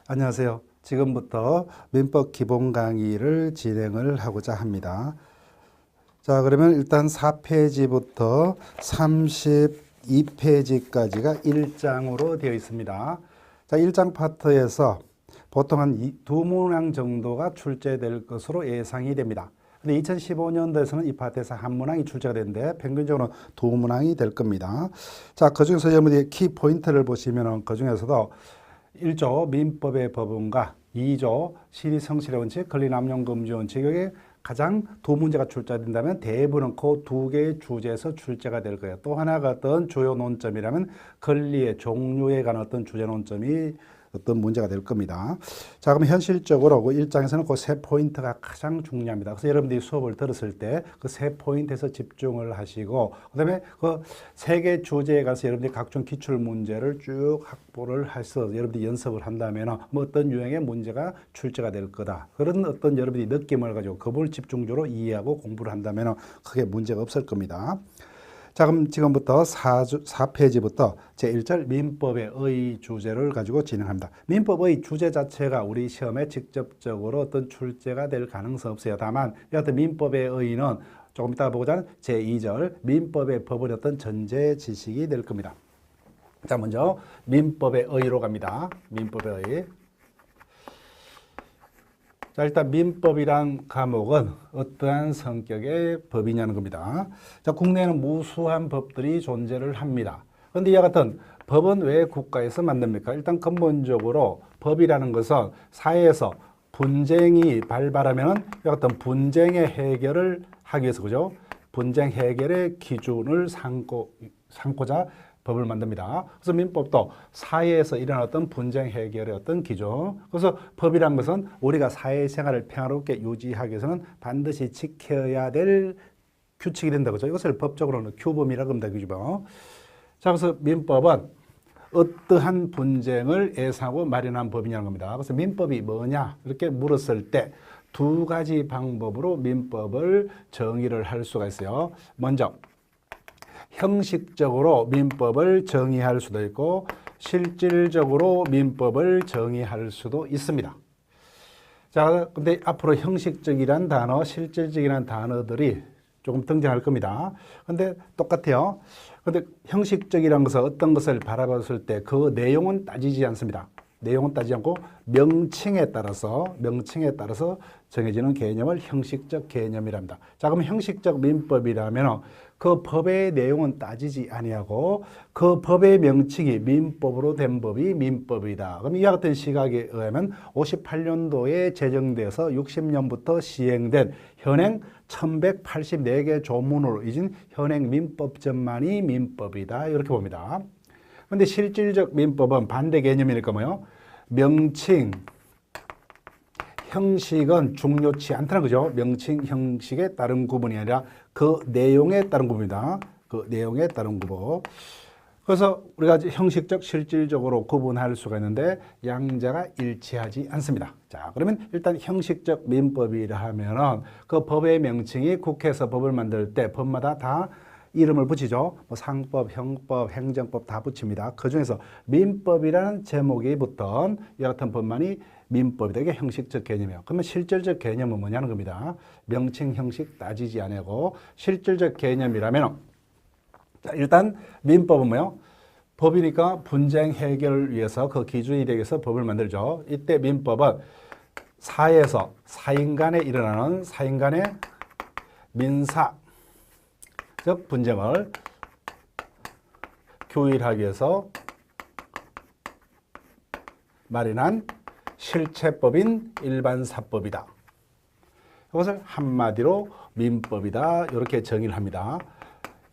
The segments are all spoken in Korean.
안녕하세요. 지금부터 민법 기본 강의를 진행을 하고자 합니다. 자, 그러면 일단 4페이지부터 32페이지까지가 1장으로 되어 있습니다. 자, 1장 파트에서 보통 한 두 문항 정도가 출제될 것으로 예상이 됩니다. 근데 2015년도에서는 이 파트에서 한 문항이 출제가 되는데 평균적으로 두 문항이 될 겁니다. 자, 그중에서 여러분들이 키 포인트를 보시면 그중에서도 1조 민법의 법원과 2조 시리 성실의 원칙, 권리 남용 금지 원칙에 가장 두 문제가 출제된다면 대부분은 그 두 개의 주제에서 출제가 될 거예요. 또 하나가 어떤 주요 논점이라면 권리의 종류에 관한 어떤 주제 논점이 어떤 문제가 될 겁니다. 자, 그럼 현실적으로 그 1장에서는 그 세 포인트가 가장 중요합니다. 그래서 여러분들이 수업을 들었을 때 그 세 포인트에서 집중을 하시고, 그 다음에 그 세 개 주제에 가서 여러분들이 각종 기출 문제를 쭉 확보를 해서 여러분들이 연습을 한다면 뭐 어떤 유형의 문제가 출제가 될 거다. 그런 어떤 여러분들이 느낌을 가지고 그 부분을 집중적으로 이해하고 공부를 한다면 크게 문제가 없을 겁니다. 자, 그럼 지금부터 4페이지부터 제1절 민법의 의 주제를 가지고 진행합니다. 민법의 주제 자체가 우리 시험에 직접적으로 어떤 출제가 될 가능성 없어요. 다만 여하튼 민법의 의는 조금 이따 보고자 하는 제2절 민법의 법의 어떤 전제 지식이 될 겁니다. 자, 먼저 민법의 의로 갑니다. 민법의 의. 자, 일단 민법이란 과목은 어떠한 성격의 법이냐는 겁니다. 자, 국내에는 무수한 법들이 존재를 합니다. 그런데 이와 같은 법은 왜 국가에서 만듭니까? 일단 근본적으로 법이라는 것은 사회에서 분쟁이 발발하면 이와 같은 분쟁의 해결을 하기 위해서, 그죠? 분쟁 해결의 기준을 삼고자 법을 만듭니다. 그래서 민법도 사회에서 일어났던 분쟁 해결의 어떤 기준. 그래서 법이란 것은 우리가 사회생활을 평화롭게 유지하기 위해서는 반드시 지켜야 될 규칙이 된다. 그죠? 이것을 법적으로는 규범이라고 합니다. 규범. 자, 그래서 민법은 어떠한 분쟁을 예상하고 마련한 법이냐는 겁니다. 그래서 민법이 뭐냐? 이렇게 물었을 때 두 가지 방법으로 민법을 정의를 할 수가 있어요. 먼저 형식적으로 민법을 정의할 수도 있고 실질적으로 민법을 정의할 수도 있습니다. 자, 근데 앞으로 형식적이란 단어, 실질적이란 단어들이 조금 등장할 겁니다. 근데 똑같아요. 근데 형식적이란 것은 어떤 것을 바라봤을 때 그 내용은 따지지 않습니다. 내용은 따지지 않고 명칭에 따라서 정해지는 개념을 형식적 개념이랍니다. 자, 그럼 형식적 민법이라면 그 법의 내용은 따지지 아니하고 그 법의 명칭이 민법으로 된 법이 민법이다. 그럼 이와 같은 시각에 의하면 58년도에 제정되어서 60년부터 시행된 현행 1184개 조문으로 이진 현행 민법전만이 민법이다. 이렇게 봅니다. 그런데 실질적 민법은 반대 개념이니까 뭐요? 명칭, 형식은 중요치 않다는 거죠. 명칭, 형식에 따른 구분이 아니라 그 내용에 따른 구분이다. 그 내용에 따른 구분. 그래서 우리가 형식적, 실질적으로 구분할 수가 있는데 양자가 일치하지 않습니다. 자, 그러면 일단 형식적 민법이라 하면은 그 법의 명칭이 국회에서 법을 만들 때 법마다 다 이름을 붙이죠. 뭐 상법, 형법, 행정법 다 붙입니다. 그 중에서 민법이라는 제목이 붙던 이 같은 법만이 민법이다. 이게 형식적 개념이에요. 그러면 실질적 개념은 뭐냐는 겁니다. 명칭, 형식 따지지 않고 실질적 개념이라면 자, 일단 민법은 뭐예요? 법이니까 분쟁 해결을 위해서 그 기준이 되기 위해서 법을 만들죠. 이때 민법은 사회에서 사인간에 일어나는 사인간의 민사 즉 분쟁을 규율하기 위해서 마련한 실체법인 일반사법이다. 이것을 한마디로 민법이다. 이렇게 정의를 합니다.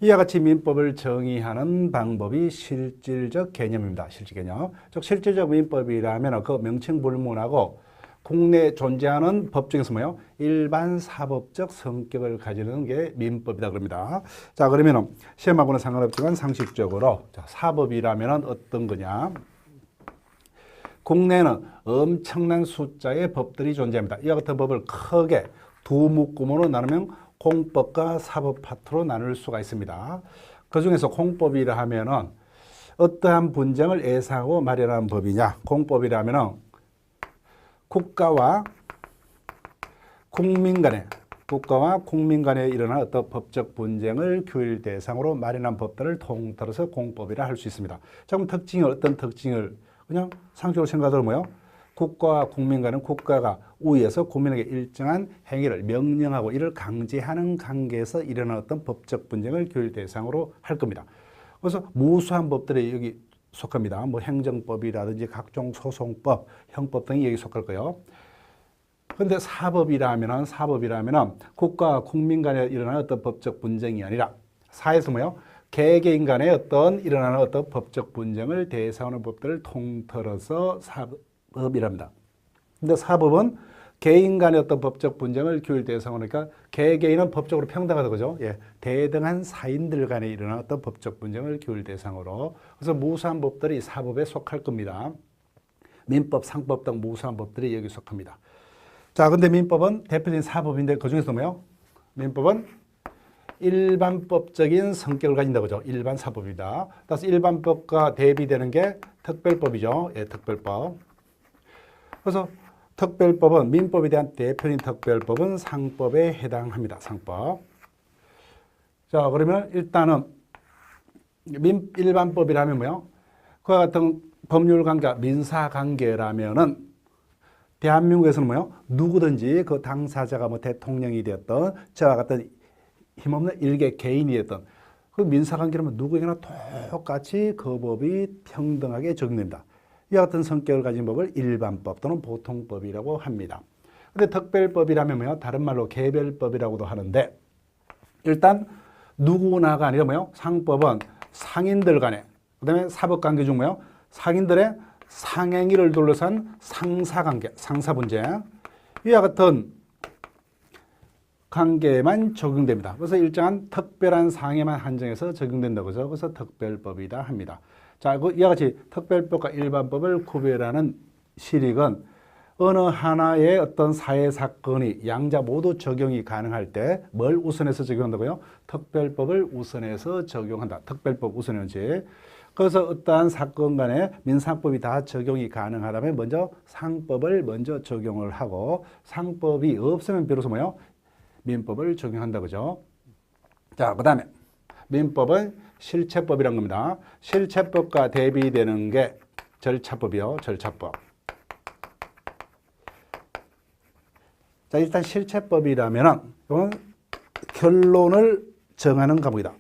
이와 같이 민법을 정의하는 방법이 실질적 개념입니다. 실질 개념. 즉 실질적 민법이라면 그 명칭 불문하고 국내에 존재하는 법 중에서 뭐예요? 일반 사법적 성격을 가지는 게 민법이다 그럽니다. 자, 그러면 시험하고는 상관없지만 상식적으로 자, 사법이라면 어떤 거냐? 국내에는 엄청난 숫자의 법들이 존재합니다. 이와 같은 법을 크게 두 묶음으로 나누면 공법과 사법 파트로 나눌 수가 있습니다. 그 중에서 공법이라 하면은 어떠한 분쟁을 예상하고 마련한 법이냐? 공법이라 하면은 국가와 국민 간에 일어난 어떤 법적 분쟁을 규율 대상으로 마련한 법들을 통틀어서 공법이라 할 수 있습니다. 자, 그럼 특징이 어떤 특징을 그냥 상식적으로 생각하면 뭐요? 국가와 국민 간은 국가가 우위에서 국민에게 일정한 행위를 명령하고 이를 강제하는 관계에서 일어난 어떤 법적 분쟁을 규율 대상으로 할 겁니다. 그래서 무수한 법들이 여기 속합니다. 뭐 행정법이라든지 각종 소송법, 형법 등이 여기 속할 거예요. 그런데 사법이라면은 국가와 국민 간에 일어나는 어떤 법적 분쟁이 아니라 사회에서 뭐요? 개개인 간에 일어나는 어떤 법적 분쟁을 대상하는 법들을 통틀어서 사법이랍니다. 근데 사법은 개인 간의 어떤 법적 분쟁을 규율 대상으로 하니까 개개인은 법적으로 평등하다 그죠? 예. 대등한 사인들 간에 일어나는 어떤 법적 분쟁을 규율 대상으로. 그래서 무수한 법들이 사법에 속할 겁니다. 민법, 상법 등 무수한 법들이 여기 속합니다. 자, 근데 민법은 대표적인 사법인데 그중에서 뭐요? 민법은 일반법적인 성격을 가진다 그죠? 일반 사법이다. 따라서 일반법과 대비되는 게 특별법이죠. 예, 특별법. 그래서 특별법은 민법에 대한 대표적인 특별법은 상법에 해당합니다. 상법. 자, 그러면 일단은 일반법이라면 뭐요? 그와 같은 법률 관계, 민사 관계라면은 대한민국에서는 뭐요? 누구든지 그 당사자가 뭐 대통령이 되었던 저와 같은 힘없는 일개 개인이 되었던 그 민사관계라면 누구에게나 똑같이 그 법이 평등하게 적용됩니다. 이와 같은 성격을 가진 법을 일반법 또는 보통법이라고 합니다. 그런데 특별법이라면 뭐요? 다른 말로 개별법이라고도 하는데 일단 누구나가 아니라 뭐요? 상법은 상인들 간에 그다음에 사법관계 중 뭐요? 상인들의 상행위를 둘러싼 상사관계, 상사분쟁 이와 같은 관계만 적용됩니다. 그래서 일정한 특별한 상해만 한정해서 적용된다고 하죠. 그래서 특별법이다 합니다. 자, 이와 같이 특별법과 일반법을 구별하는 실익은 어느 하나의 어떤 사회사건이 양자 모두 적용이 가능할 때 뭘 우선해서 적용한다고요? 특별법을 우선해서 적용한다. 특별법 우선연지. 그래서 어떠한 사건 간에 민사법이 다 적용이 가능하다면 먼저 상법을 먼저 적용을 하고 상법이 없으면 비로소 뭐요? 민법을 적용한다 그죠? 자, 그다음에 민법은 실체법이란 겁니다. 실체법과 대비되는 게 절차법이요. 절차법. 자, 일단 실체법이라면은 이건 결론을 정하는 과목이다.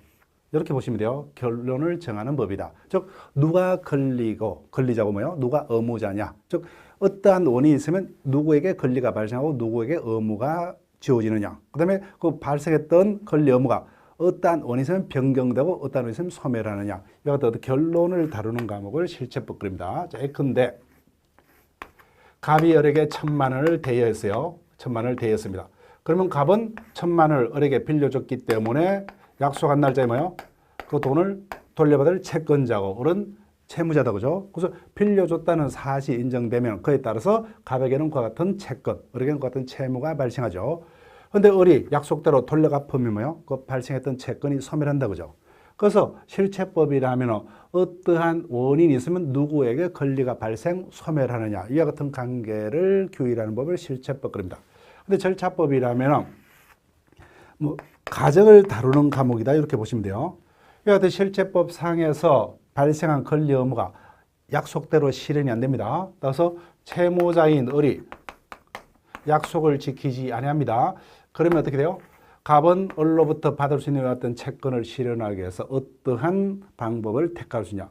이렇게 보시면 돼요. 결론을 정하는 법이다. 즉 누가 권리자고 뭐요? 누가 의무자냐? 즉 어떠한 원인이 있으면 누구에게 권리가 발생하고 누구에게 의무가 지어지느냐. 그다음에 그 발생했던 권리 의무가 어떠한 원인이 있으면 변경되고 어떠한 원인이 있으면 소멸하느냐. 이와 같은 결론을 다루는 과목을 실체법 그립니다. 자, 예컨대 갑이 을에게 1,000만 원을 대여했어요. 1,000만 원을 대여했습니다. 그러면 갑은 1,000만 원을 을에게 빌려줬기 때문에 약속한 날짜에 뭐요? 그 돈을 돌려받을 채권자고 을은 채무자다 그죠? 그래서 빌려줬다는 사실이 인정되면 그에 따라서 갑에게는 그와 같은 채권, 을에게는 그와 같은 채무가 발생하죠. 그런데 을이 약속대로 돌려갚으면 뭐요? 그 발생했던 채권이 소멸한다 그죠? 그래서 실체법이라면 어떠한 원인이 있으면 누구에게 권리가 발생, 소멸하느냐 이와 같은 관계를 규율하는 법을 실체법 그럽니다. 근데 절차법이라면 뭐 가정을 다루는 과목이다 이렇게 보시면 돼요. 이와 같은 실체법 상에서 발생한 권리 의무가 약속대로 실현이 안 됩니다. 따라서 채무자인 을이 약속을 지키지 아니합니다. 그러면 어떻게 돼요? 갑은 을로부터 받을 수 있는 어떤 채권을 실현하기 위해서 어떠한 방법을 택할 수 있냐?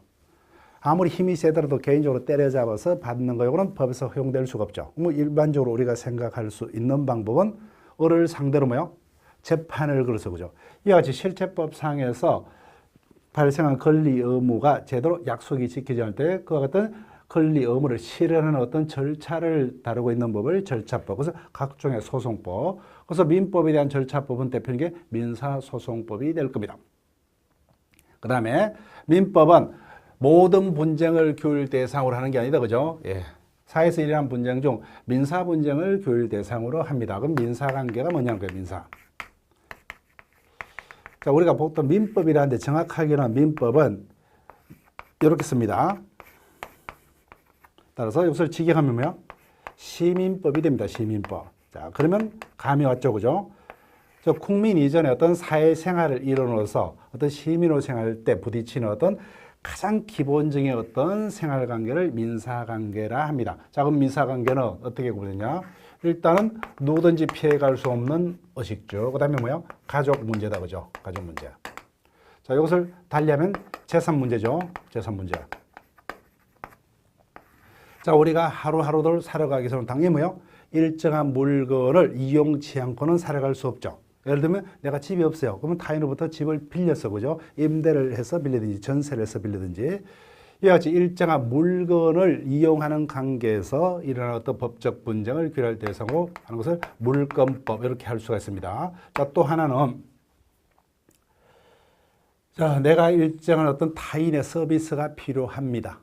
아무리 힘이 세더라도 개인적으로 때려잡아서 받는 거요는 법에서 허용될 수가 없죠. 뭐 일반적으로 우리가 생각할 수 있는 방법은 을을 상대로 뭐요? 재판을 걸어서 그죠. 이와 같이 실체법상에서 발생한 권리 의무가 제대로 약속이 지키지 않을 때 그와 같은 권리 의무를 실현하는 어떤 절차를 다루고 있는 법을 절차법. 그래서 각종의 소송법. 그래서 민법에 대한 절차법은 대표적인 게 민사소송법이 될 겁니다. 그 다음에 민법은 모든 분쟁을 규율 대상으로 하는 게 아니다. 그죠? 예. 사회에서 일어난 분쟁 중 민사 분쟁을 규율 대상으로 합니다. 그럼 민사관계가 뭐냐는 거예요. 민사. 자, 우리가 보통 민법이라는데 정확하게는 민법은 이렇게 씁니다. 따라서 이것을 직역하면 뭐요? 시민법이 됩니다. 시민법. 자, 그러면 감이 왔죠, 그죠? 저 국민 이전에 어떤 사회생활을 이뤄내서 어떤 시민으로 생활할 때 부딪히는 어떤 가장 기본적인 어떤 생활관계를 민사관계라 합니다. 자, 그럼 민사관계는 어떻게 구분되냐? 일단은 누구든지 피해갈 수 없는 의식주. 그 다음에 뭐야? 가족 문제다, 그죠? 가족 문제. 자, 이것을 달리하면 재산 문제죠. 재산 문제. 자, 우리가 하루하루를 살아가기 위해서는 당연히 뭐요? 일정한 물건을 이용치 않고는 살아갈 수 없죠. 예를 들면 내가 집이 없어요. 그러면 타인으로부터 집을 빌려서, 그죠? 임대를 해서 빌리든지 전세를 해서 빌리든지 이와 같이 일정한 물건을 이용하는 관계에서 일어나는 어떤 법적 분쟁을 규율할 대상으로 하는 것을 물권법 이렇게 할 수가 있습니다. 자, 또 하나는 자, 내가 일정한 어떤 타인의 서비스가 필요합니다.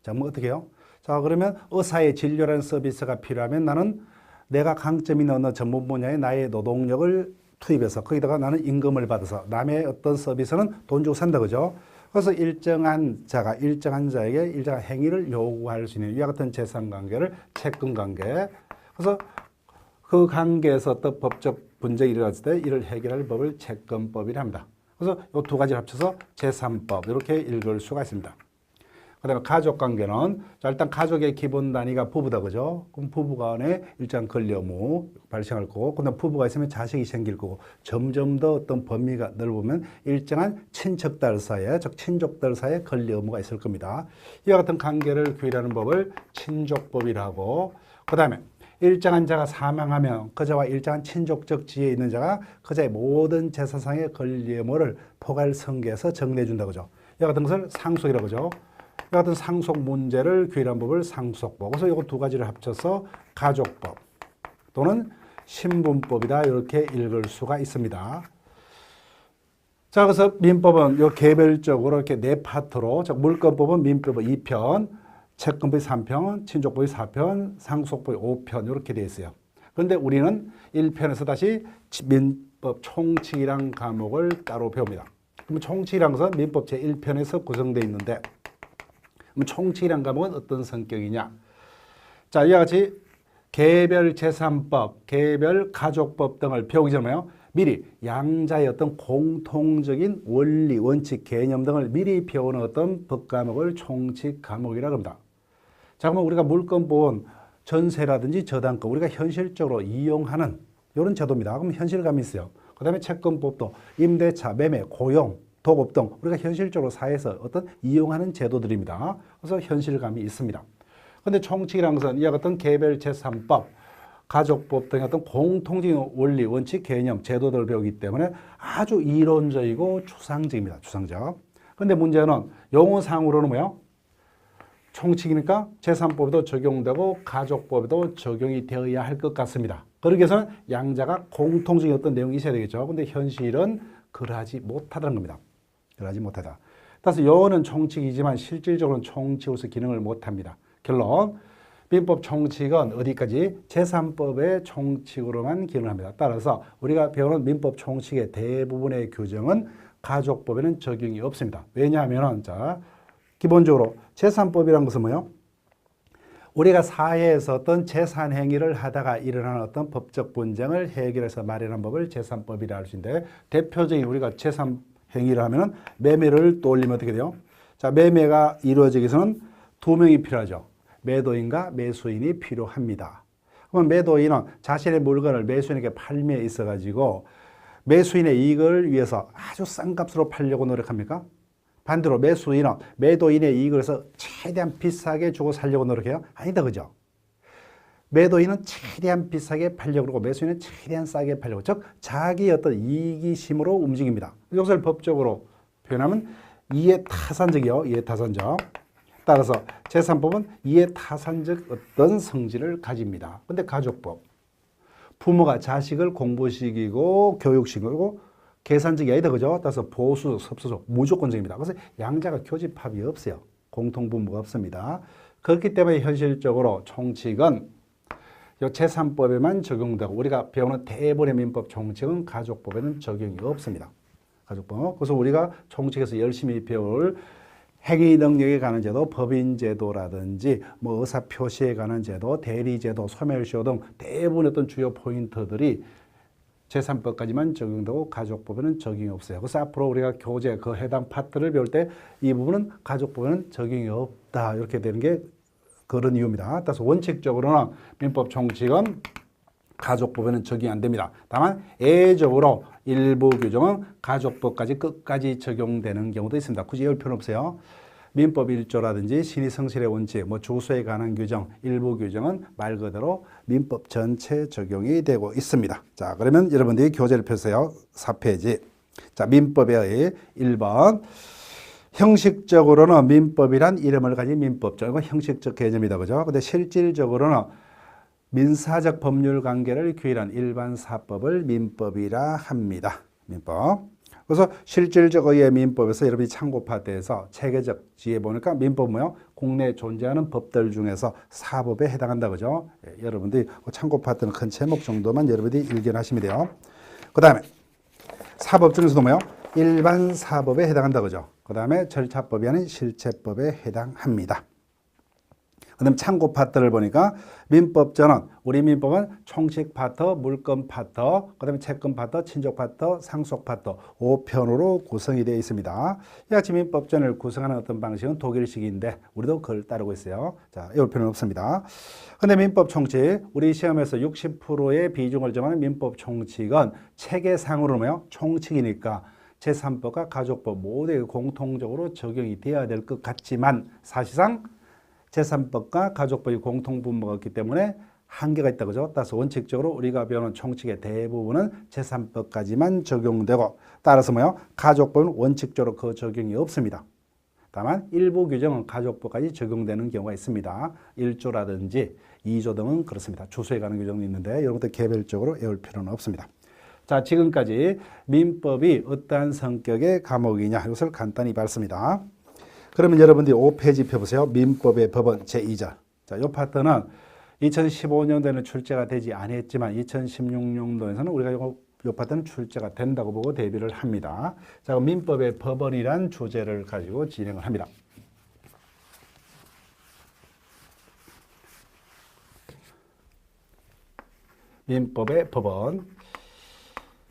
자, 뭐 어떻게 해요? 자, 그러면 의사의 진료라는 서비스가 필요하면 나는 내가 강점 있는 어느 전문 분야에 나의 노동력을 투입해서 거기다가 나는 임금을 받아서 남의 어떤 서비스는 돈 주고 산다, 그죠? 그래서 일정한 자에게 일정한 행위를 요구할 수 있는 이와 같은 재산 관계를 채권 관계. 그래서 그 관계에서 어떤 법적 분쟁이 일어났을 때 이를 해결할 법을 채권법이라 합니다. 그래서 이 두 가지를 합쳐서 재산법 이렇게 읽을 수가 있습니다. 그 다음에 가족관계는 자, 일단 가족의 기본 단위가 부부다, 그죠? 그럼 부부 간에 일정한 권리 의무 발생할 거고, 그다음 부부가 있으면 자식이 생길 거고, 점점 더 어떤 범위가 넓으면 일정한 친척들 사이에, 즉 친족들 사이에 권리 의무가 있을 겁니다. 이와 같은 관계를 규율하는 법을 친족법이라고, 그 다음에 일정한 자가 사망하면 그자와 일정한 친족적 지위에 있는 자가 그자의 모든 재산상의 권리 의무를 포괄성계해서 정리해 준다, 그죠? 이와 같은 것을 상속이라고 그죠? 이와 같은 상속 문제를 규율한 법을 상속법. 그래서 이거 두 가지를 합쳐서 가족법 또는 신분법이다 이렇게 읽을 수가 있습니다. 자, 그래서 민법은 요 개별적으로 이렇게 네 파트로, 즉 물권법은 민법은 2편, 채권법이 3편, 친족법이 4편, 상속법이 5편 이렇게 되어 있어요. 그런데 우리는 1편에서 다시 민법 총칙이란 과목을 따로 배웁니다. 그러면 총칙이란 것은 민법 제1편에서 구성되어 있는데 그럼 총칙이란 과목은 어떤 성격이냐? 자, 이와 같이 개별 재산법, 개별 가족법 등을 배우기 전에요. 미리 양자의 어떤 공통적인 원리, 원칙, 개념 등을 미리 배우는 어떤 법 과목을 총칙 과목이라고 합니다. 자, 그러면 우리가 물권법은 전세라든지 저당권, 우리가 현실적으로 이용하는 이런 제도입니다. 그럼 현실감이 있어요. 그 다음에 채권법도 임대차, 매매, 고용, 도급 등 우리가 현실적으로 사회에서 어떤 이용하는 제도들입니다. 그래서 현실감이 있습니다. 그런데 총칙이라는 것은 이와 같은 개별 재산법, 가족법 등의 어떤 공통적인 원리, 원칙, 개념, 제도들을 배우기 때문에 아주 이론적이고 추상적입니다. 추상적. 그런데 문제는 용어상으로는 뭐예요? 총칙이니까 재산법에도 적용되고 가족법에도 적용이 되어야 할 것 같습니다. 그러기 위해서는 양자가 공통적인 어떤 내용이 있어야 되겠죠. 그런데 현실은 그러하지 못하다는 겁니다. 그러하지 못하다. 따라서 용어는 총칙이지만 실질적으로는 총칙으로서 기능을 못합니다. 결론, 민법 총칙은 어디까지? 재산법의 총칙으로만 기능을 합니다. 따라서 우리가 배우는 민법 총칙의 대부분의 규정은 가족법에는 적용이 없습니다. 왜냐하면 자, 기본적으로 재산법이라는 것은 뭐예요? 우리가 사회에서 어떤 재산 행위를 하다가 일어나는 어떤 법적 분쟁을 해결해서 마련한 법을 재산법이라 할 수 있는데 대표적인 우리가 재산 행위를 하면 매매를 떠올리면 어떻게 돼요? 자, 매매가 이루어지기 위해서는 두 명이 필요하죠. 매도인과 매수인이 필요합니다. 그러면 매도인은 자신의 물건을 매수인에게 팔매에 있어가지고 매수인의 이익을 위해서 아주 싼 값으로 팔려고 노력합니까? 반대로 매수인은 매도인의 이익을 해서 최대한 비싸게 주고 살려고 노력해요? 아니다, 그죠? 매도인은 최대한 비싸게 팔려고 그러고 매수인은 최대한 싸게 팔려고, 즉 자기의 어떤 이기심으로 움직입니다. 이것을 법적으로 표현하면 이해타산적이요. 이해타산적. 따라서 재산법은 이해타산적 어떤 성질을 가집니다. 근데 가족법, 부모가 자식을 공부시키고 교육시키고 계산적이 아니다, 그죠? 따라서 보수, 섭수적, 무조건적입니다. 그래서 양자가 교집합이 없어요. 공통분모가 없습니다. 그렇기 때문에 현실적으로 총칙은 이 재산법에만 적용되고 우리가 배우는 대부분의 민법 총칙은 가족법에는 적용이 없습니다. 가족법. 그래서 우리가 총칙에서 열심히 배울 행위 능력에 관한 제도, 법인 제도라든지 뭐 의사 표시에 관한 제도, 대리 제도, 소멸시효 등 대부분 어떤 주요 포인트들이 제3법까지만 적용되고 가족법에는 적용이 없어요. 그래서 앞으로 우리가 교재 그 해당 파트를 배울 때 이 부분은 가족법에는 적용이 없다 이렇게 되는 게 그런 이유입니다. 따라서 원칙적으로는 민법 총칙은 가족법에는 적용이 안 됩니다. 다만 예외적으로 일부 규정은 가족법까지 끝까지 적용되는 경우도 있습니다. 굳이 외울 필요는 없어요. 민법 1조라든지 신의성실의 원칙, 뭐 주소에 관한 규정, 일부 규정은 말 그대로 민법 전체 적용이 되고 있습니다. 자, 그러면 여러분들이 교재를 펴세요. 4페이지. 자, 민법에 의해 1번. 형식적으로는 민법이란 이름을 가진 민법죠. 이건 형식적 개념이다. 그죠? 근데 실질적으로는 민사적 법률 관계를 규율한 일반 사법을 민법이라 합니다. 민법. 그래서 실질적 의의 민법에서 여러분이 참고 파트에서 체계적 지에 보니까 민법은 뭐요? 국내에 존재하는 법들 중에서 사법에 해당한다. 그죠? 예, 여러분들이 참고 파트는 큰 제목 정도만 여러분들이 일견하시면 돼요. 그 다음에 사법 중에서도 뭐요? 일반 사법에 해당한다. 그죠? 그 다음에 절차법이 아닌 실체법에 해당합니다. 그 다음 참고 파트를 보니까 민법전은 우리 민법은 총칙 파트, 물권 파트, 그 다음에 채권 파트, 친족 파트, 상속 파트 5편으로 구성이 되어 있습니다. 이같이 민법전을 구성하는 어떤 방식은 독일식인데 우리도 그걸 따르고 있어요. 자, 외울 필요는 없습니다. 근데 민법 총칙, 우리 시험에서 60%의 비중을 점하는 민법 총칙은 체계상으로 뭐요? 총칙이니까 제3법과 가족법 모두에 공통적으로 적용이 되어야 될 것 같지만 사실상 제3법과 가족법이 공통분모가 있기 때문에 한계가 있다. 그죠? 따라서 원칙적으로 우리가 배우는 총칙의 대부분은 제3법까지만 적용되고 따라서 뭐요? 가족법은 원칙적으로 그 적용이 없습니다. 다만 일부 규정은 가족법까지 적용되는 경우가 있습니다. 1조라든지 2조 등은 그렇습니다. 주소에 관한 규정이 있는데 여러분들 개별적으로 외울 필요는 없습니다. 자, 지금까지 민법이 어떠한 성격의 과목이냐 이것을 간단히 봤습니다. 그러면 여러분들이 5페이지 펴보세요. 민법의 법원 제2절. 자, 이 파트는 2015년도에는 출제가 되지 않았지만 2016년도에서는 우리가 이 파트는 출제가 된다고 보고 대비를 합니다. 자, 민법의 법원이란 주제를 가지고 진행을 합니다. 민법의 법원.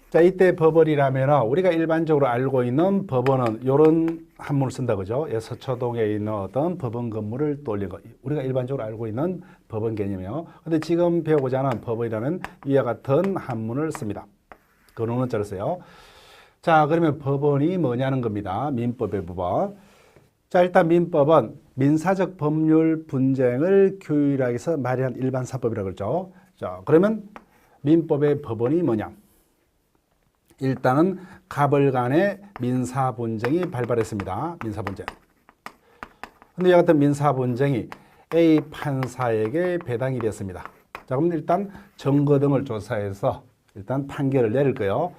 자, 이때 법원이라면 우리가 일반적으로 알고 있는 법원은 이런 한문을 쓴다. 그죠? 서초동에 있는 어떤 법원 건물을 떠올린 것. 우리가 일반적으로 알고 있는 법원 개념이요. 근데 지금 배우고자 하는 법원이라면 이와 같은 한문을 씁니다. 근원자를 써요. 자, 그러면 법원이 뭐냐는 겁니다. 민법의 법원. 자, 일단 민법은 민사적 법률 분쟁을 규율하기 위해서 마련한 일반 사법이라고 그러죠. 자, 그러면 민법의 법원이 뭐냐? 일단은 갑을 간의 민사 분쟁이 발발했습니다. 민사 분쟁. 근데 이 같은 민사 분쟁이 A 판사에게 배당이 됐습니다. 자, 그럼 일단 증거 등을 조사해서 일단 판결을 내릴 거예요.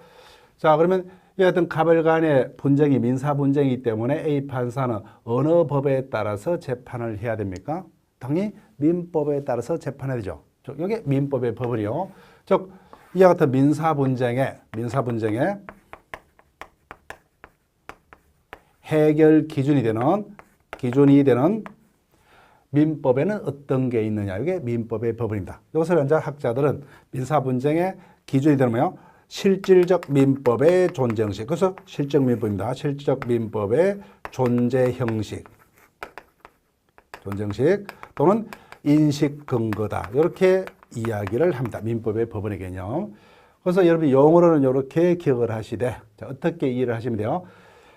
자, 그러면 이 같은 갑을 간의 분쟁이 민사 분쟁이기 때문에 A 판사는 어느 법에 따라서 재판을 해야 됩니까? 당연히 민법에 따라서 재판해야 되죠. 이게 민법의 법원이요. 즉 이와 같은 민사 분쟁의 해결 기준이 되는 민법에는 어떤 게 있느냐. 이게 민법의 법원입니다. 이것을 이제 학자들은 민사 분쟁의 기준이 되는 뭐요? 실질적 민법의 존재 형식. 그래서 실적 민법입니다. 실질적 민법의 존재 형식 또는 인식 근거다. 이렇게 이야기를 합니다. 민법의 법원의 개념. 그래서 여러분 용어로는 이렇게 기억을 하시되 자, 어떻게 이해를 하시면 돼요?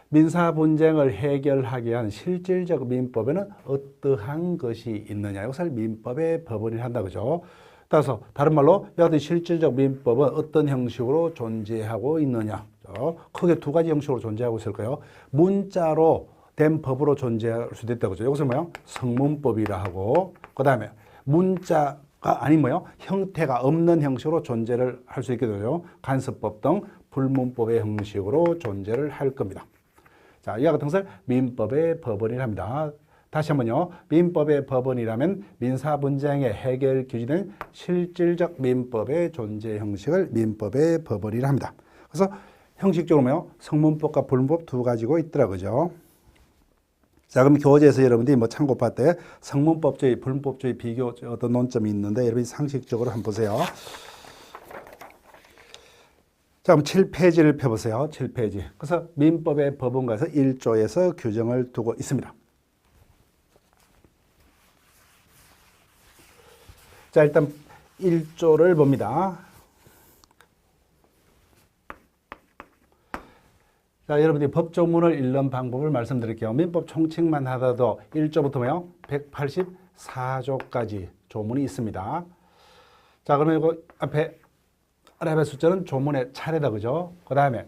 민사 분쟁을 해결하기 위한 실질적 민법에는 어떠한 것이 있느냐. 이것을 민법의 법원이 한다. 그죠? 따라서 다른 말로 여하튼 실질적 민법은 어떤 형식으로 존재하고 있느냐. 크게 두 가지 형식으로 존재하고 있을 거예요. 문자로 된 법으로 존재할 수도 있다. 그죠? 이것을 뭐요? 성문법이라 하고 그 다음에 문자가 아닌 뭐요? 형태가 없는 형식으로 존재를 할 수 있게 되죠. 간섭법 등 불문법의 형식으로 존재를 할 겁니다. 자, 이와 같은 것을 민법의 법원이랍니다. 다시 한번요. 민법의 법원이라면 민사 분쟁의 해결 기준은 실질적 민법의 존재 형식을 민법의 법원이라 합니다. 그래서 형식적으로 뭐요? 성문법과 불문법 두 가지고 있더라고요. 자, 그럼 교재에서 여러분들이 뭐 참고할 때 성문법주의, 불문법주의 비교 어떤 논점이 있는데 여러분이 상식적으로 한번 보세요. 자, 그럼 7페이지를 펴보세요. 7페이지. 그래서 민법의 법원가에서 1조에서 규정을 두고 있습니다. 자, 일단 1조를 봅니다. 자, 여러분들이 법조문을 읽는 방법을 말씀드릴게요. 민법 총칙만 하더라도 1조부터 뭐요? 184조까지 조문이 있습니다. 자, 그러면 이거 앞에 아랍의 숫자는 조문의 차례다, 그죠? 그 다음에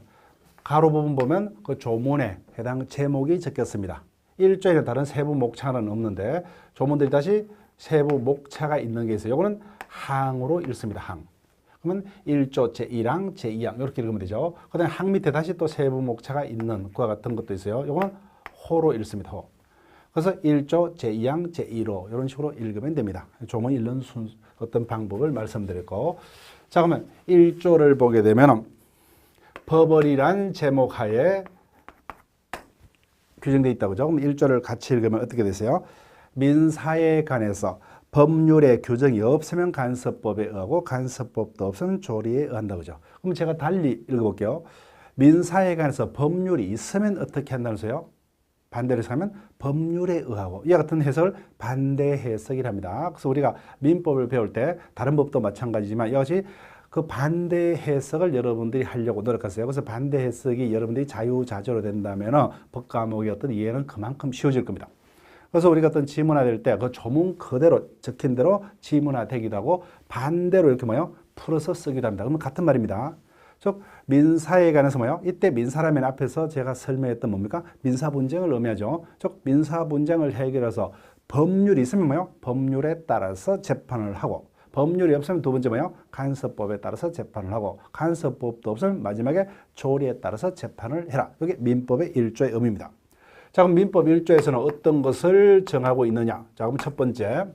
가로 부분 보면 그 조문에 해당 제목이 적혔습니다. 1조에는 다른 세부 목차는 없는데 조문들이 다시 세부 목차가 있는 게 있어요. 이거는 항으로 읽습니다. 항. 그러면 1조 제1항, 제2항 이렇게 읽으면 되죠. 그 다음에 항 밑에 다시 또 세부 목차가 있는 그와 같은 것도 있어요. 이거는 호로 읽습니다. 호. 그래서 1조 제2항, 제1호 이런 식으로 읽으면 됩니다. 조문 읽는 어떤 방법을 말씀드렸고, 자, 그러면 1조를 보게 되면 법원이란 제목 하에 규정되어 있다고 그죠? 그럼 1조를 같이 읽으면 어떻게 되세요? 민사에 관해서 법률에 규정이 없으면 간섭법에 의하고 간섭법도 없으면 조리에 의한다 그죠? 그럼 제가 달리 읽어볼게요. 민사에 관해서 법률이 있으면 어떻게 한다는 소요? 반대로 하면 법률에 의하고 이와 같은 해석을 반대 해석이랍니다. 그래서 우리가 민법을 배울 때 다른 법도 마찬가지지만 이것이 그 반대 해석을 여러분들이 하려고 노력하세요. 그래서 반대 해석이 여러분들이 자유자재로 된다면 법 과목의 어떤 이해는 그만큼 쉬워질 겁니다. 그래서 우리가 어떤 지문화될 때 그 조문 그대로 적힌 대로 지문화되기도 하고 반대로 이렇게 뭐요? 풀어서 쓰기도 합니다. 그러면 같은 말입니다. 즉 민사에 관해서 뭐요? 이때 민사라면 앞에서 제가 설명했던 뭡니까? 민사 분쟁을 의미하죠. 즉 민사 분쟁을 해결해서 법률이 있으면 뭐요? 법률에 따라서 재판을 하고 법률이 없으면 두 번째 뭐요? 간섭법에 따라서 재판을 하고 간섭법도 없으면 마지막에 조리에 따라서 재판을 해라. 이게 민법의 1조의 의미입니다. 자, 그럼 민법 1조에서는 어떤 것을 정하고 있느냐? 자, 그럼 첫 번째,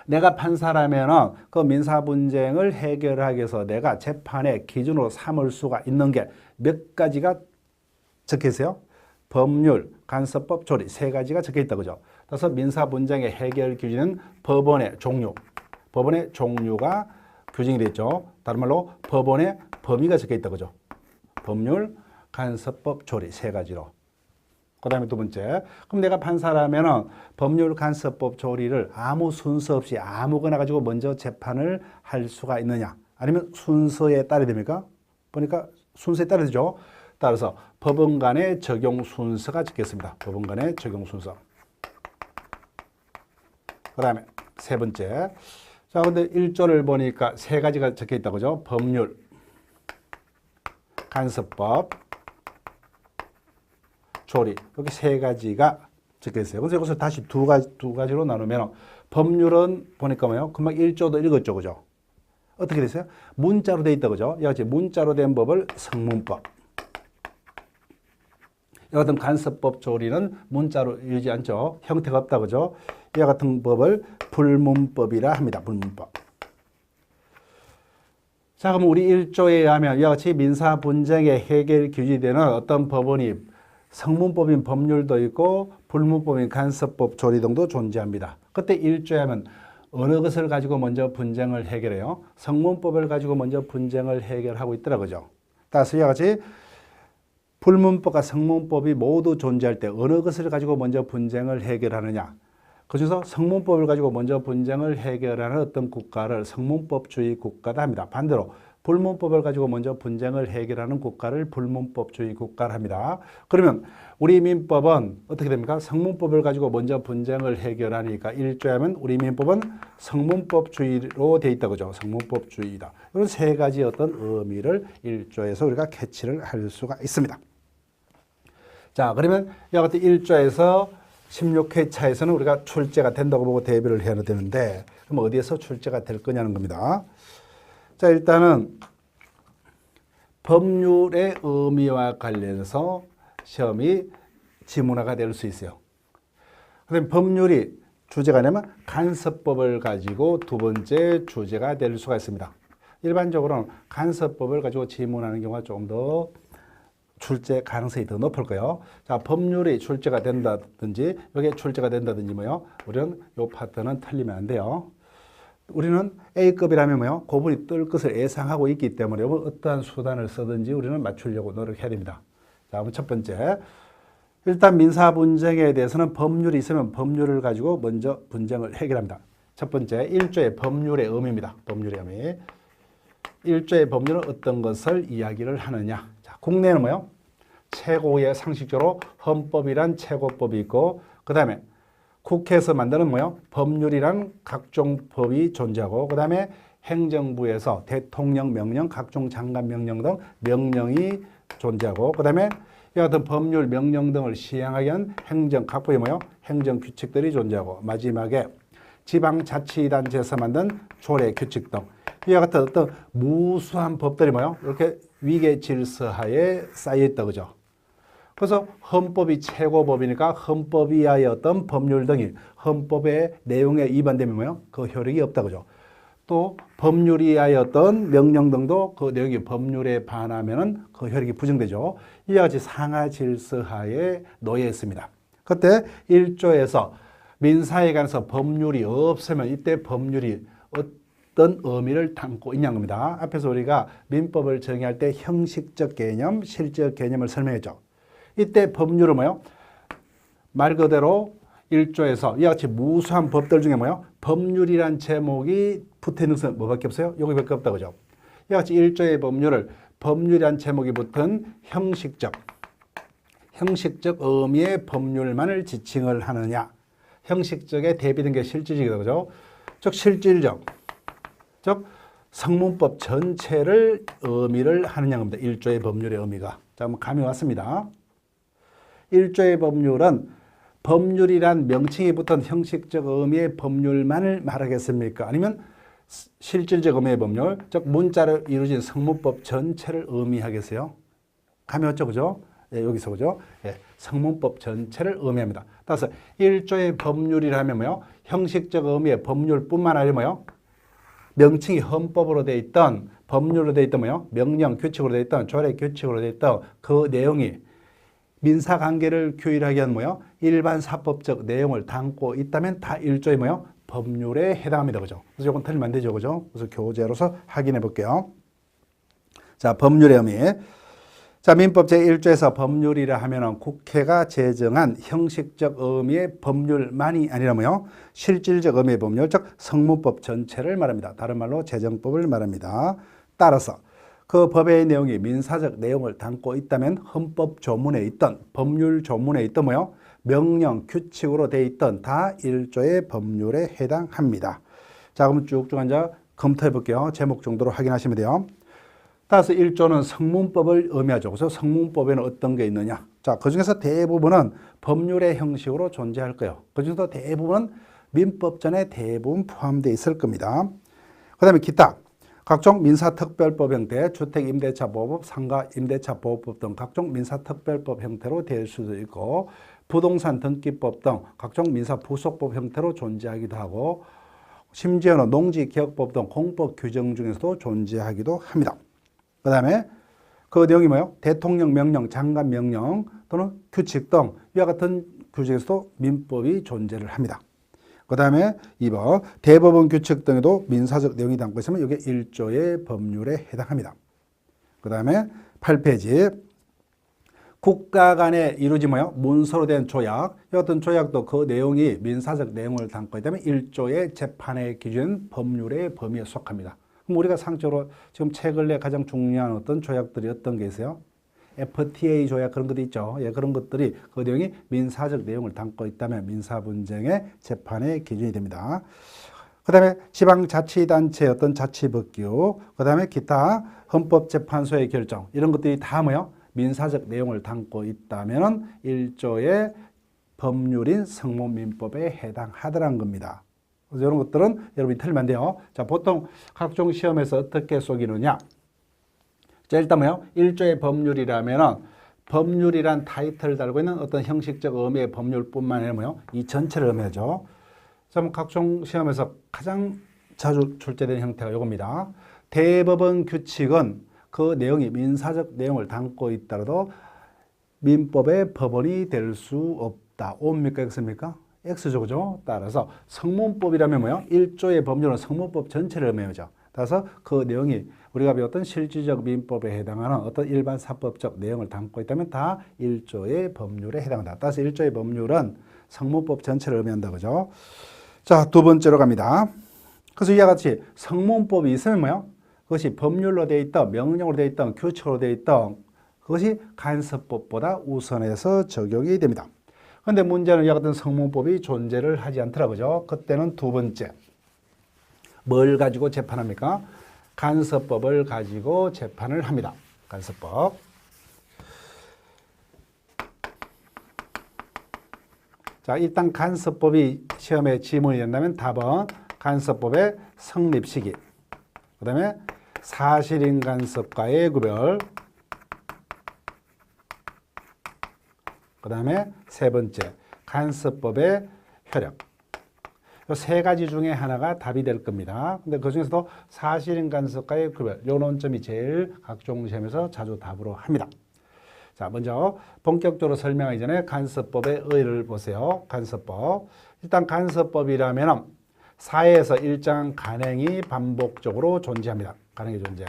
내가 판사라면은 그 민사 분쟁을 해결하기 위해서 내가 재판의 기준으로 삼을 수가 있는 게 몇 가지가 적혀 있어요? 법률, 간섭법, 조리 세 가지가 적혀 있다 그죠? 그래서 민사 분쟁의 해결 기준은 법원의 종류, 법원의 종류가 규정이 되어 있죠. 다른 말로 법원의 범위가 적혀 있다 그죠? 법률, 간섭법, 조리 세 가지로. 그 다음에 두 번째, 그럼 내가 판사라면 법률 간섭법 조리를 아무 순서 없이 아무거나 가지고 먼저 재판을 할 수가 있느냐? 아니면 순서에 따라야 됩니까? 보니까 순서에 따라야 되죠. 따라서 법원 간의 적용 순서가 적혔습니다. 법원 간의 적용 순서. 그 다음에 세 번째, 자, 근데 1조를 보니까 세 가지가 적혀 있다고 그죠? 법률, 간섭법, 조리 이렇게 세 가지가 적혀 있어요. 그래서 이것을 다시 두 가지로 나누면 법률은 보니까 뭐요? 금방 1조도 읽었죠, 그죠? 어떻게 됐어요? 문자로 돼 있다, 그죠? 이와 같이 문자로 된 법을 성문법. 이와 같은 간섭법 조리는 문자로 읽지 않죠. 형태가 없다, 그죠? 이와 같은 법을 불문법이라 합니다. 불문법. 자, 그럼 우리 1조에 의하면 이와 같이 민사 분쟁의 해결 규칙이 되는 어떤 법원이 성문법인 법률도 있고 불문법인 간섭법 조리 등도 존재합니다. 그때 1조에 하면 어느 것을 가지고 먼저 분쟁을 해결해요? 성문법을 가지고 먼저 분쟁을 해결하고 있더라고요. 따라서 이와 같이 불문법과 성문법이 모두 존재할 때 어느 것을 가지고 먼저 분쟁을 해결하느냐? 그중에서 성문법을 가지고 먼저 분쟁을 해결하는 어떤 국가를 성문법주의 국가다 합니다. 반대로 불문법을 가지고 먼저 분쟁을 해결하는 국가를 불문법주의 국가를 합니다. 그러면 우리 민법은 어떻게 됩니까? 성문법을 가지고 먼저 분쟁을 해결하니까 1조에 하면 우리 민법은 성문법주의로 되어 있다 그죠? 성문법주의다. 이런 세 가지 어떤 의미를 1조에서 우리가 캐치를 할 수가 있습니다. 자, 그러면 이와 같은 1조에서 16회차에서는 우리가 출제가 된다고 보고 대비를 해야 되는데 그럼 어디에서 출제가 될 거냐는 겁니다. 자, 일단은 법률의 의미와 관련해서 시험이 지문화가 될 수 있어요. 그다음에 법률이 주제가 되면 간섭법을 가지고 두 번째 주제가 될 수가 있습니다. 일반적으로는 간섭법을 가지고 지문하는 경우가 조금 더 출제 가능성이 더 높을 거예요. 자, 법률이 출제가 된다든지, 여기에 출제가 된다든지 뭐요? 우리는 요 파트는 틀리면 안 돼요. 우리는 A급이라면 뭐요? 고분이 뜰 것을 예상하고 있기 때문에 어떠한 수단을 쓰든지 우리는 맞추려고 노력해야 됩니다. 자, 그럼 첫 번째. 일단 민사 분쟁에 대해서는 법률이 있으면 법률을 가지고 먼저 분쟁을 해결합니다. 첫 번째, 1조의 법률의 의미입니다. 법률의 의미. 1조의 법률은 어떤 것을 이야기를 하느냐. 자, 국내는 뭐요? 최고의 상식적으로 헌법이란 최고법이 있고, 그 다음에 국회에서 만드는 뭐요? 법률이란 각종 법이 존재하고, 그 다음에 행정부에서 대통령 명령, 각종 장관 명령 등 명령이 존재하고, 그 다음에 이와 같은 법률 명령 등을 시행하기 위한 행정 각부의 뭐요? 행정 규칙들이 존재하고, 마지막에 지방자치단체에서 만든 조례 규칙 등 이와 같은 어떤 무수한 법들이 뭐요? 이렇게 위계 질서하에 쌓여 있다, 그죠? 그래서 헌법이 최고법이니까 헌법 이하의 어떤 법률 등이 헌법의 내용에 위반되면 뭐요? 그 효력이 없다, 그죠? 또 법률 이하의 어떤 명령 등도 그 내용이 법률에 반하면은 그 효력이 부정되죠. 이와 같이 상하 질서하에 놓여 있습니다. 그때 1조에서 민사에 관해서 법률이 없으면 이때 법률이 어떤 의미를 담고 있냐는 겁니다. 앞에서 우리가 민법을 정의할 때 형식적 개념, 실적 개념을 설명했죠. 이때 법률은 뭐요? 말 그대로 1조에서 이와 같이 무수한 법들 중에 뭐요? 법률이란 제목이 붙어 있는 것은 뭐밖에 없어요? 여기밖에 없다, 그죠? 이와 같이 1조의 법률을 법률이란 제목이 붙은 형식적 의미의 법률만을 지칭을 하느냐. 형식적에 대비된 게 실질적이다, 그죠? 즉 실질적, 즉 성문법 전체를 의미를 하느냐 겁니다. 1조의 법률의 의미가. 자, 한번 감이 왔습니다. 1조의 법률은 법률이란 명칭이 붙은 형식적 의미의 법률만을 말하겠습니까? 아니면 실질적 의미의 법률, 즉 문자로 이루어진 성문법 전체를 의미하겠어요? 감이 왔죠, 그죠? 예, 여기서 그죠? 예, 성문법 전체를 의미합니다. 따라서 1조의 법률이라면 뭐요? 형식적 의미의 법률뿐만 아니라 뭐요? 명칭이 헌법으로 되어 있던, 법률로 되어 있던 뭐요? 명령, 규칙으로 되어 있던, 조례, 규칙으로 되어 있던 그 내용이 민사관계를 규율하기 위한 뭐요? 일반 사법적 내용을 담고 있다면 다 1조의 뭐요? 법률에 해당합니다. 그죠? 그래서 이건 틀리면 안 되죠. 그죠? 그래서 교재로서 확인해 볼게요. 자, 법률의 의미. 자, 민법 제1조에서 법률이라 하면은 국회가 제정한 형식적 의미의 법률만이 아니라 뭐요? 실질적 의미의 법률, 즉 성문법 전체를 말합니다. 다른 말로 제정법을 말합니다. 따라서 그 법의 내용이 민사적 내용을 담고 있다면 헌법 조문에 있던, 법률 조문에 있던 뭐요? 명령, 규칙으로 되어 있던 다 1조의 법률에 해당합니다. 자, 그럼 쭉쭉 앉아 검토해 볼게요. 제목 정도로 확인하시면 돼요. 따라서 1조는 성문법을 의미하죠. 그래서 성문법에는 어떤 게 있느냐? 자, 그 중에서 대부분은 법률의 형식으로 존재할 거예요. 그 중에서 대부분은 민법전에 대부분 포함되어 있을 겁니다. 그 다음에 기타. 각종 민사특별법 형태, 주택임대차보호법, 상가임대차보호법 등 각종 민사특별법 형태로 될 수도 있고, 부동산 등기법 등 각종 민사부속법 형태로 존재하기도 하고, 심지어는 농지기억법 등 공법 규정 중에서도 존재하기도 합니다. 그 다음에 그 내용이 뭐예요? 대통령 명령, 장관 명령 또는 규칙 등 이와 같은 규정에서도 민법이 존재를 합니다. 그 다음에 2번 대법원 규칙 등에도 민사적 내용이 담고 있으면 이게 1조의 법률에 해당합니다. 그 다음에 8페이지 국가 간에 이루어진 뭐요? 문서로 된 조약, 이 어떤 조약도 그 내용이 민사적 내용을 담고 있다면 1조의 재판의 기준 법률의 범위에 속합니다. 그럼 우리가 상적으로 지금 최근에 가장 중요한 어떤 조약들이 어떤 게 있어요? FTA 조약 그런 것도 있죠. 예, 그런 것들이 그 내용이 민사적 내용을 담고 있다면 민사분쟁의 재판의 기준이 됩니다. 그 다음에 지방자치단체의 어떤 자치법규, 그 다음에 기타 헌법재판소의 결정, 이런 것들이 다 뭐요? 민사적 내용을 담고 있다면 1조의 법률인 성문민법에 해당하더란 겁니다. 그래서 이런 것들은 여러분이 틀리면 안 돼요. 자, 보통 각종 시험에서 어떻게 속이느냐? 자, 일단 뭐요? 1조의 법률이라면은 법률이란 타이틀을 달고 있는 어떤 형식적 의미의 법률뿐만 아니라 뭐요? 이 전체를 의미하죠. 자, 각종 시험에서 가장 자주 출제되는 형태가 이겁니다. 대법원 규칙은 그 내용이 민사적 내용을 담고 있더라도 민법의 법원이 될 수 없다. O입니까? X입니까? X죠. 그죠? 따라서 성문법이라면 뭐요? 1조의 법률은 성문법 전체를 의미하죠. 따라서 그 내용이 우리가 배웠던 실질적 민법에 해당하는 어떤 일반 사법적 내용을 담고 있다면 다 1조의 법률에 해당한다. 따라서 1조의 법률은 성문법 전체를 의미한다. 그죠? 자, 두 번째로 갑니다. 그래서 이와 같이 성문법이 있으면 뭐요? 그것이 법률로 되어 있던, 명령으로 되어 있던, 규칙으로 되어 있던 그것이 간섭법보다 우선해서 적용이 됩니다. 그런데 문제는 이와 같은 성문법이 존재를 하지 않더라고요. 그때는 두 번째, 뭘 가지고 재판합니까? 간섭법을 가지고 재판을 합니다. 간섭법. 자, 일단 간섭법이 시험에 지문이 된다면 답은 간섭법의 성립 시기, 그 다음에 사실인 간섭과의 구별, 그 다음에 세 번째, 간섭법의 효력. 이 세 가지 중에 하나가 답이 될 겁니다. 근데 그 중에서도 사실인 간섭과의 구별, 요 논점이 제일 각종 시험에서 자주 답으로 합니다. 자, 먼저 본격적으로 설명하기 전에 간섭법의 의의를 보세요. 간섭법. 일단 간섭법이라면 사회에서 일정한 간행이 반복적으로 존재합니다. 간행의 존재.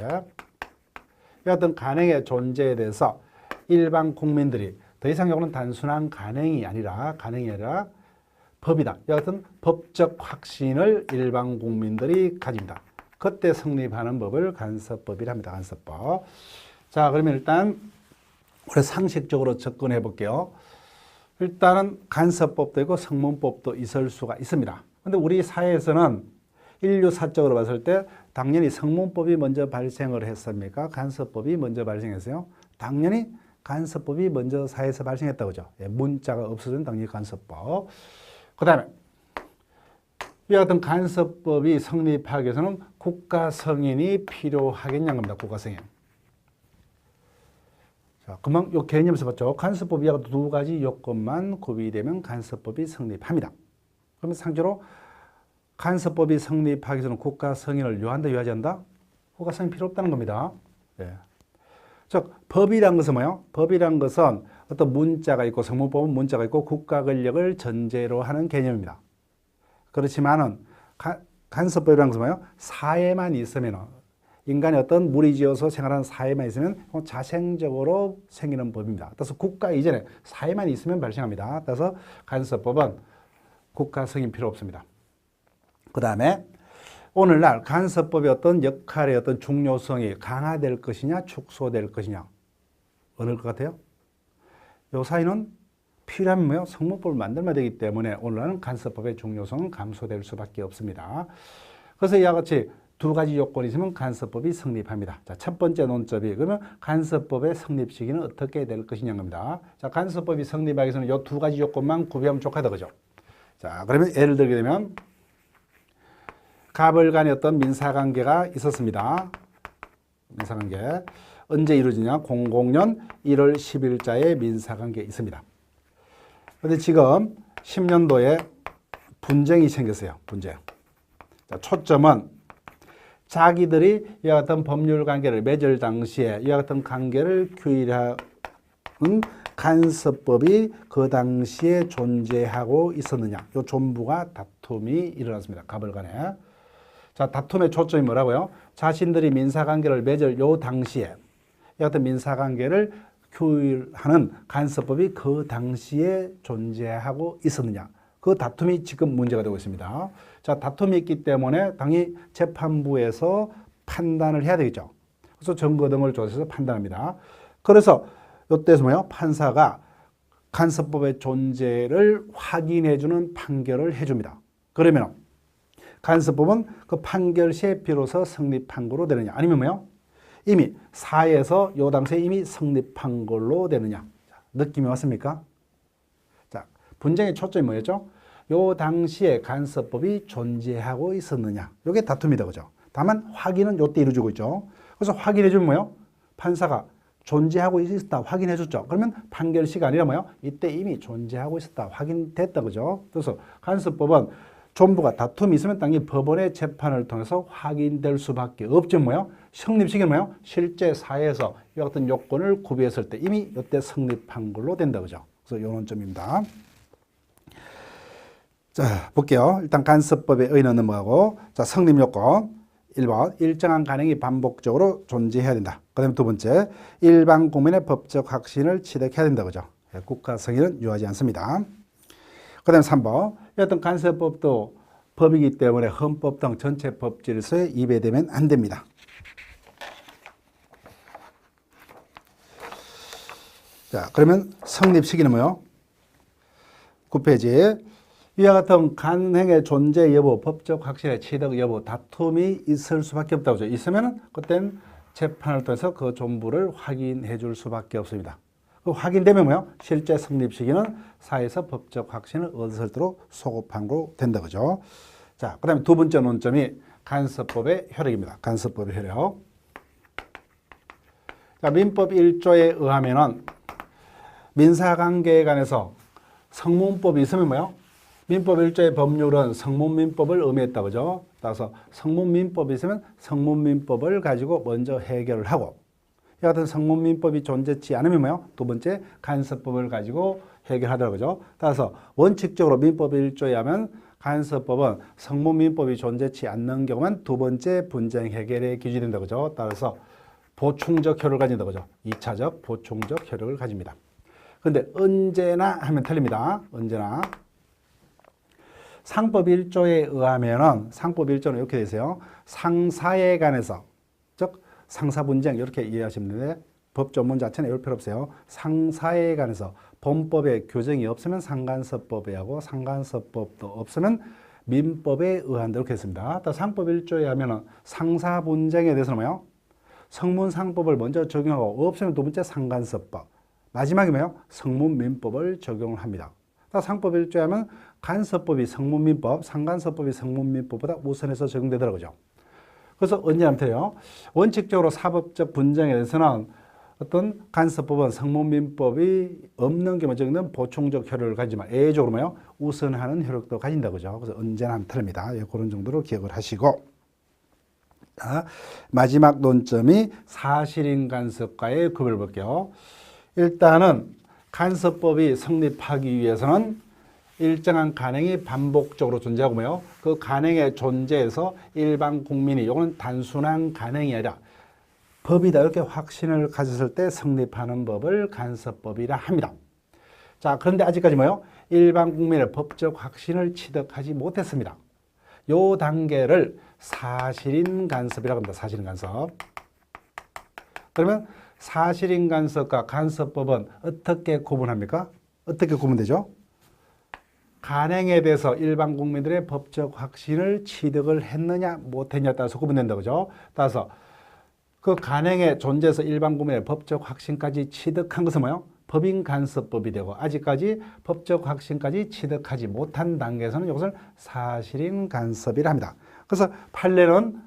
이 어떤 간행의 존재에 대해서 일반 국민들이 더 이상 이거는 단순한 간행이 아니라 법이다. 여하튼 법적 확신을 일반 국민들이 가집니다. 그때 성립하는 법을 간섭법이라 합니다. 간섭법. 자, 그러면 일단 우리 상식적으로 접근해 볼게요. 일단은 간섭법도 있고 성문법도 있을 수가 있습니다. 그런데 우리 사회에서는 인류사적으로 봤을 때 당연히 성문법이 먼저 발생을 했습니까? 간섭법이 먼저 발생했어요? 당연히 간섭법이 먼저 사회에서 발생했다고 그죠? 문자가 없어진 당연히 간섭법. 그 다음에 이와 같은 간섭법이 성립하기 위해서는 국가 승인이 필요하겠냐는 겁니다. 국가 승인. 자, 금방 요 개념에서 봤죠. 간섭법이 두 가지 요건만 구비되면 간섭법이 성립합니다. 그러면 상대로 간섭법이 성립하기 위해서는 국가 승인을 요한다, 요하지 않는다? 국가 승인 필요 없다는 겁니다. 예. 즉, 법이란 것은 뭐예요? 법이란 것은 어떤 문자가 있고, 성문법은 문자가 있고, 국가 권력을 전제로 하는 개념입니다. 그렇지만은, 간섭법이라는 것은 뭐예요? 사회만 있으면, 인간이 어떤 무리지어서 생활하는 사회만 있으면 자생적으로 생기는 법입니다. 따라서 국가 이전에 사회만 있으면 발생합니다. 따라서 간섭법은 국가 승인 필요 없습니다. 그 다음에 오늘날 간섭법의 어떤 역할의 어떤 중요성이 강화될 것이냐 축소될 것이냐 어느 것 같아요? 요 사이는 필요하면 뭐요? 성문법을 만들면 되기 때문에 오늘날은 간섭법의 중요성은 감소될 수밖에 없습니다. 그래서 이와 같이 두 가지 요건이 있으면 간섭법이 성립합니다. 자, 첫 번째 논점이 그러면 간섭법의 성립 시기는 어떻게 될 것이냐는 겁니다. 자, 간섭법이 성립하기 위해서는 이 두 가지 요건만 구비하면 좋겠다 그죠? 자, 그러면 예를 들게 되면 갑을 간의 어떤 민사관계가 있었습니다. 민사관계. 언제 이루어지냐? 00년 1월 10일자에 민사관계가 있습니다. 그런데 지금 10년도에 분쟁이 생겼어요. 분쟁. 자, 초점은 자기들이 이와 같은 법률 관계를 맺을 당시에 이와 같은 관계를 규율하는 간섭법이 그 당시에 존재하고 있었느냐. 이 전부가 다툼이 일어났습니다. 갑을 간에. 자, 다툼의 초점이 뭐라고요? 자신들이 민사관계를 맺을 요 당시에 이 같은 민사관계를 규율하는 간섭법이 그 당시에 존재하고 있었느냐. 그 다툼이 지금 문제가 되고 있습니다. 자, 다툼이 있기 때문에 당연히 재판부에서 판단을 해야 되겠죠. 그래서 증거 등을 조사해서 판단합니다. 그래서 이때에서 뭐예요? 판사가 간섭법의 존재를 확인해주는 판결을 해줍니다. 그러면 간섭법은 그 판결 시에 비로소 성립한 걸로 되느냐? 아니면 뭐요? 이미 사회에서 요 당시에 이미 성립한 걸로 되느냐? 느낌이 왔습니까? 자, 분쟁의 초점이 뭐였죠? 요 당시에 간섭법이 존재하고 있었느냐? 요게 다툼이다, 그죠? 다만 확인은 요때 이루어지고 있죠. 그래서 확인해주면 뭐요? 판사가 존재하고 있었다 확인해줬죠. 그러면 판결 시가 아니라 뭐요? 이때 이미 존재하고 있었다 확인됐다, 그죠? 그래서 간섭법은 존부가 다툼이 있으면 당연히 법원의 재판을 통해서 확인될 수밖에 없죠. 뭐요? 성립시키는 뭐요? 실제 사회에서 이와 같은 요건을 구비했을 때 이미 이때 성립한 걸로 된다. 그죠? 그래서 이런 점입니다. 자, 볼게요. 일단 간섭법의 의의는 넘어가고, 자, 성립 요건. 1번, 일정한 간행이 반복적으로 존재해야 된다. 그 다음에 두 번째, 일반 국민의 법적 확신을 취득해야 된다. 그죠? 국가 승인은 유하지 않습니다. 그 다음에 3번, 어떤 간섭법도 법이기 때문에 헌법 등 전체 법 질서에 위배되면 안 됩니다. 자, 그러면 성립 시기는 뭐요? 9페이지. 이와 같은 간행의 존재 여부, 법적 확신의 취득 여부, 다툼이 있을 수밖에 없다고 하죠. 있으면 그때는 재판을 통해서 그 존부를 확인해 줄 수밖에 없습니다. 그 확인되면 뭐요? 실제 성립 시기는 사회에서 법적 확신을 얻을 때로 소급한 거로 된다. 그죠? 자, 그 다음에 두 번째 논점이 간섭법의 효력입니다. 간섭법의 효력. 자, 민법 1조에 의하면은 민사관계에 관해서 성문법이 있으면 뭐요? 민법 1조의 법률은 성문민법을 의미했다. 그죠? 따라서 성문민법이 있으면 성문민법을 가지고 먼저 해결을 하고, 이 같은 성문민법이 존재치 않으면 뭐요? 두 번째 간섭법을 가지고 해결하더라고요. 그죠? 따라서 원칙적으로 민법 1조에 하면 간섭법은 성문민법이 존재치 않는 경우만 두 번째 분쟁 해결의 기준이 된다. 그죠? 따라서 보충적 효력을 가진다. 그죠? 2차적 보충적 효력을 가집니다. 근데 언제나 하면 틀립니다. 언제나. 상법 1조에 의하면은 상법 1조는 이렇게 되어 있어요. 상사에 관해서, 즉 상사 분쟁 이렇게 이해하시면 되는데 법 전문 자체는 이럴 필요 없어요. 상사에 관해서 본법에 규정이 없으면 상간섭법에 하고 상간섭법도 없으면 민법에 의한다 이렇게 했습니다. 또 상법 1조에 하면은 상사 분쟁에 대해서는 뭐요? 성문상법을 먼저 적용하고 없으면 두 번째 상간섭법. 마지막에 뭐요? 성문민법을 적용을 합니다. 상법 1조에 하면 간섭법이 성문민법, 상간섭법이 성문민법보다 우선해서 적용되더라고요. 그래서 언제 하면 돼요? 원칙적으로 사법적 분쟁에 대해서는 어떤 간섭법은 성문민법이 없는 경우에 적용된 보충적 효력을 가지만 예외적으로 뭐요? 우선하는 효력도 가진다고 그죠? 그래서 언제나 하면 틀립니다. 예, 그런 정도로 기억을 하시고. 자, 마지막 논점이 사실인 간섭과의 구별을 볼게요. 일단은 간섭법이 성립하기 위해서는 일정한 간행이 반복적으로 존재하고 뭐요? 그 간행의 존재에서 일반 국민이 이거는 단순한 간행이 아니라 법이다 이렇게 확신을 가졌을 때 성립하는 법을 간섭법이라 합니다. 자, 그런데 아직까지 뭐요? 일반 국민의 법적 확신을 취득하지 못했습니다. 요 단계를 사실인 간섭이라고 합니다. 사실인 간섭. 그러면 사실인 간섭과 간섭법은 어떻게 구분합니까? 어떻게 구분되죠? 간행에 대해서 일반 국민들의 법적 확신을 취득을 했느냐 못했냐에 따라서 구분된다. 그죠? 따라서 그 간행의 존재에서 일반 국민의 법적 확신까지 취득한 것은 뭐예요? 법인 간섭법이 되고 아직까지 법적 확신까지 취득하지 못한 단계에서는 이것을 사실인 간섭이라 합니다. 그래서 판례는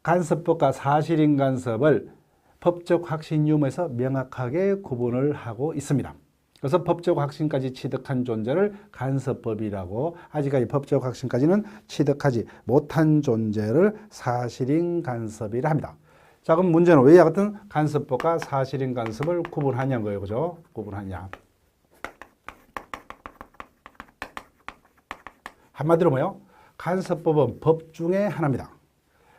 간섭법과 사실인 간섭을 법적 확신 유무에서 명확하게 구분을 하고 있습니다. 그래서 법적 확신까지 취득한 존재를 간섭법이라고 아직까지 법적 확신까지는 취득하지 못한 존재를 사실인 간섭이라 합니다. 자, 그럼 문제는 왜 같은 간섭법과 사실인 간섭을 구분하냐는 거예요. 그죠? 구분하냐. 한마디로 뭐요? 간섭법은 법 중에 하나입니다.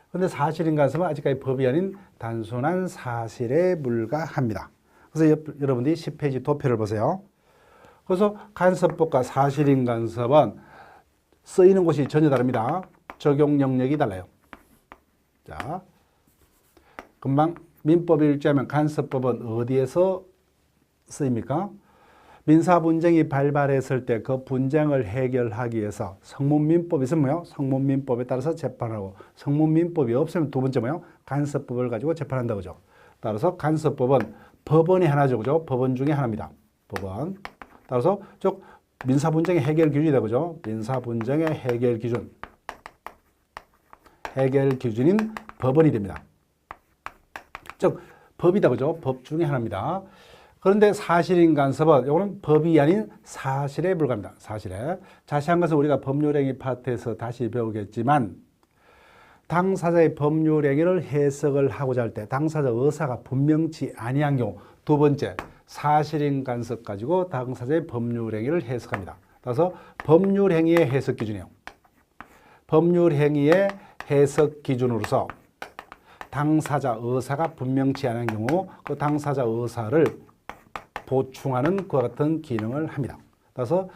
그런데 사실인 간섭은 아직까지 법이 아닌 단순한 사실에 불과합니다. 그래서 여러분들이 10페이지 도표를 보세요. 그래서 간섭법과 사실인 간섭은 쓰이는 곳이 전혀 다릅니다. 적용 영역이 달라요. 자, 금방 민법 1조하면 간섭법은 어디에서 쓰입니까? 민사 분쟁이 발발했을 때 그 분쟁을 해결하기 위해서 성문민법이 있으면 뭐요? 성문민법에 따라서 재판하고 성문민법이 없으면 두 번째 뭐요? 간섭법을 가지고 재판한다고 그죠? 따라서 간섭법은 법원이 하나죠. 그죠? 법원 중에 하나입니다. 법원. 따라서 즉 민사 분쟁의 해결 기준이다. 그죠? 민사 분쟁의 해결 기준. 해결 기준인 법원이 됩니다. 즉 법이다. 그죠? 법 중에 하나입니다. 그런데 사실인 간섭은 이거는 법이 아닌 사실에 불과합니다. 사실에. 자세한 것은 우리가 법률행위 파트에서 다시 배우겠지만 당사자의 법률행위를 해석을 하고자 할 때 당사자 의사가 분명치 아니한 경우 두 번째 사실인 간섭 가지고 당사자의 법률행위를 해석합니다. 따라서 법률행위의 해석 기준이에요. 법률행위의 해석 기준으로서 당사자 의사가 분명치 않은 경우 그 당사자 의사를 보충하는 그와 같은 기능을 합니다. 따라서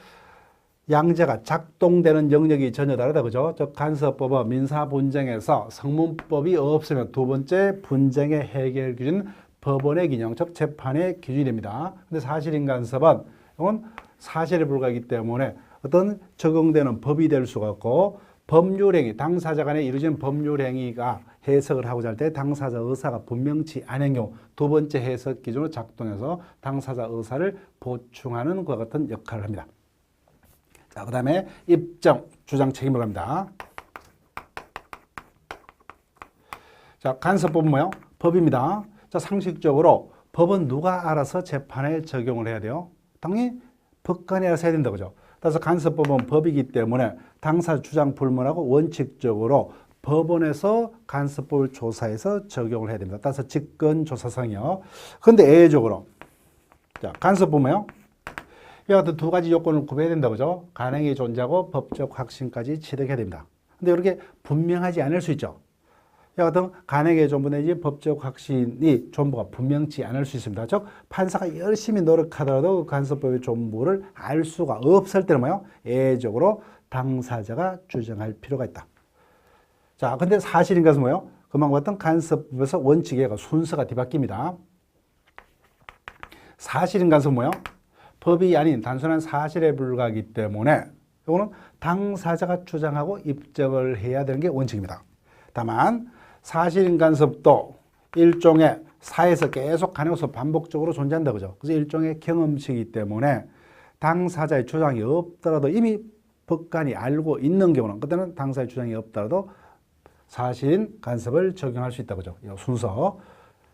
양자가 작동되는 영역이 전혀 다르다. 그죠? 즉 간섭법은 민사 분쟁에서 성문법이 없으면 두 번째 분쟁의 해결 기준 법원의 기능, 즉 재판의 기준이 됩니다. 근데 사실인 간섭은 이건 사실에 불과하기 때문에 어떤 적용되는 법이 될 수가 없고 법률행위, 당사자 간에 이루어진 법률행위가 해석을 하고자 할 때 당사자 의사가 분명치 않은 경우 두 번째 해석 기준으로 작동해서 당사자 의사를 보충하는 것과 같은 역할을 합니다. 자, 그 다음에 입증, 주장 책임을 합니다. 자, 간섭법은 뭐예요? 법입니다. 자, 상식적으로 법은 누가 알아서 재판에 적용을 해야 돼요? 당연히 법관이 알아서 해야 된다. 그죠? 따라서 간섭법은 법이기 때문에 당사 주장 불문하고 원칙적으로 법원에서 간섭법을 조사해서 적용을 해야 됩니다. 따라서 직권조사상이요. 그런데 예외적으로 자, 간섭법은 뭐예요? 이와 같은 두 가지 요건을 구별해야 된다. 그죠? 간행이 존재하고 법적 확신까지 취득해야 됩니다. 근데 이렇게 분명하지 않을 수 있죠. 이와 같은 간행의 존부 내지 법적 확신이 존부가 분명치 않을 수 있습니다. 즉 판사가 열심히 노력하더라도 간섭법의 존부를 알 수가 없을 때는 뭐예요? 예외적으로 당사자가 주장할 필요가 있다. 자, 근데 사실인 것은 뭐예요? 금방 봤던 간섭법에서 원칙의 순서가 뒤바뀝니다. 사실인 것은 뭐예요? 법이 아닌 단순한 사실에 불과하기 때문에 이거는 당사자가 주장하고 입증을 해야 되는 게 원칙입니다. 다만 사실인 간섭도 일종의 사회에서 계속 간혹서 반복적으로 존재한다. 그죠? 그래서 일종의 경험치이기 때문에 당사자의 주장이 없더라도 이미 법관이 알고 있는 경우는 그때는 당사자의 주장이 없더라도 사실인 간섭을 적용할 수 있다. 그죠? 이 순서.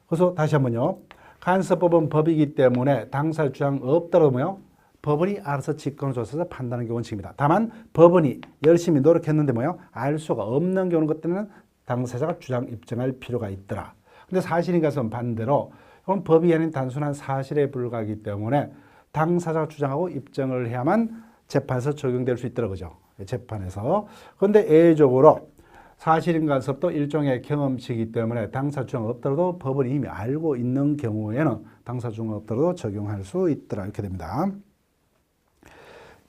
그래서 다시 한번요. 간섭법은 법이기 때문에 당사자 주장 없더라도 뭐요? 법원이 알아서 직권을 줘서 판단하는 게 원칙입니다. 다만 법원이 열심히 노력했는데 뭐요? 알 수가 없는 경우는 그때는 당사자가 주장 입증할 필요가 있더라. 근데 사실인 것은 반대로 이건 법이 아닌 단순한 사실에 불과하기 때문에 당사자가 주장하고 입증을 해야만 재판에서 적용될 수 있더라. 그죠? 재판에서. 그런데 예외적으로 사실인 간섭도 일종의 경험치이기 때문에 당사 주장 없더라도 법원이 이미 알고 있는 경우에는 당사 주장 없더라도 적용할 수 있더라. 이렇게 됩니다.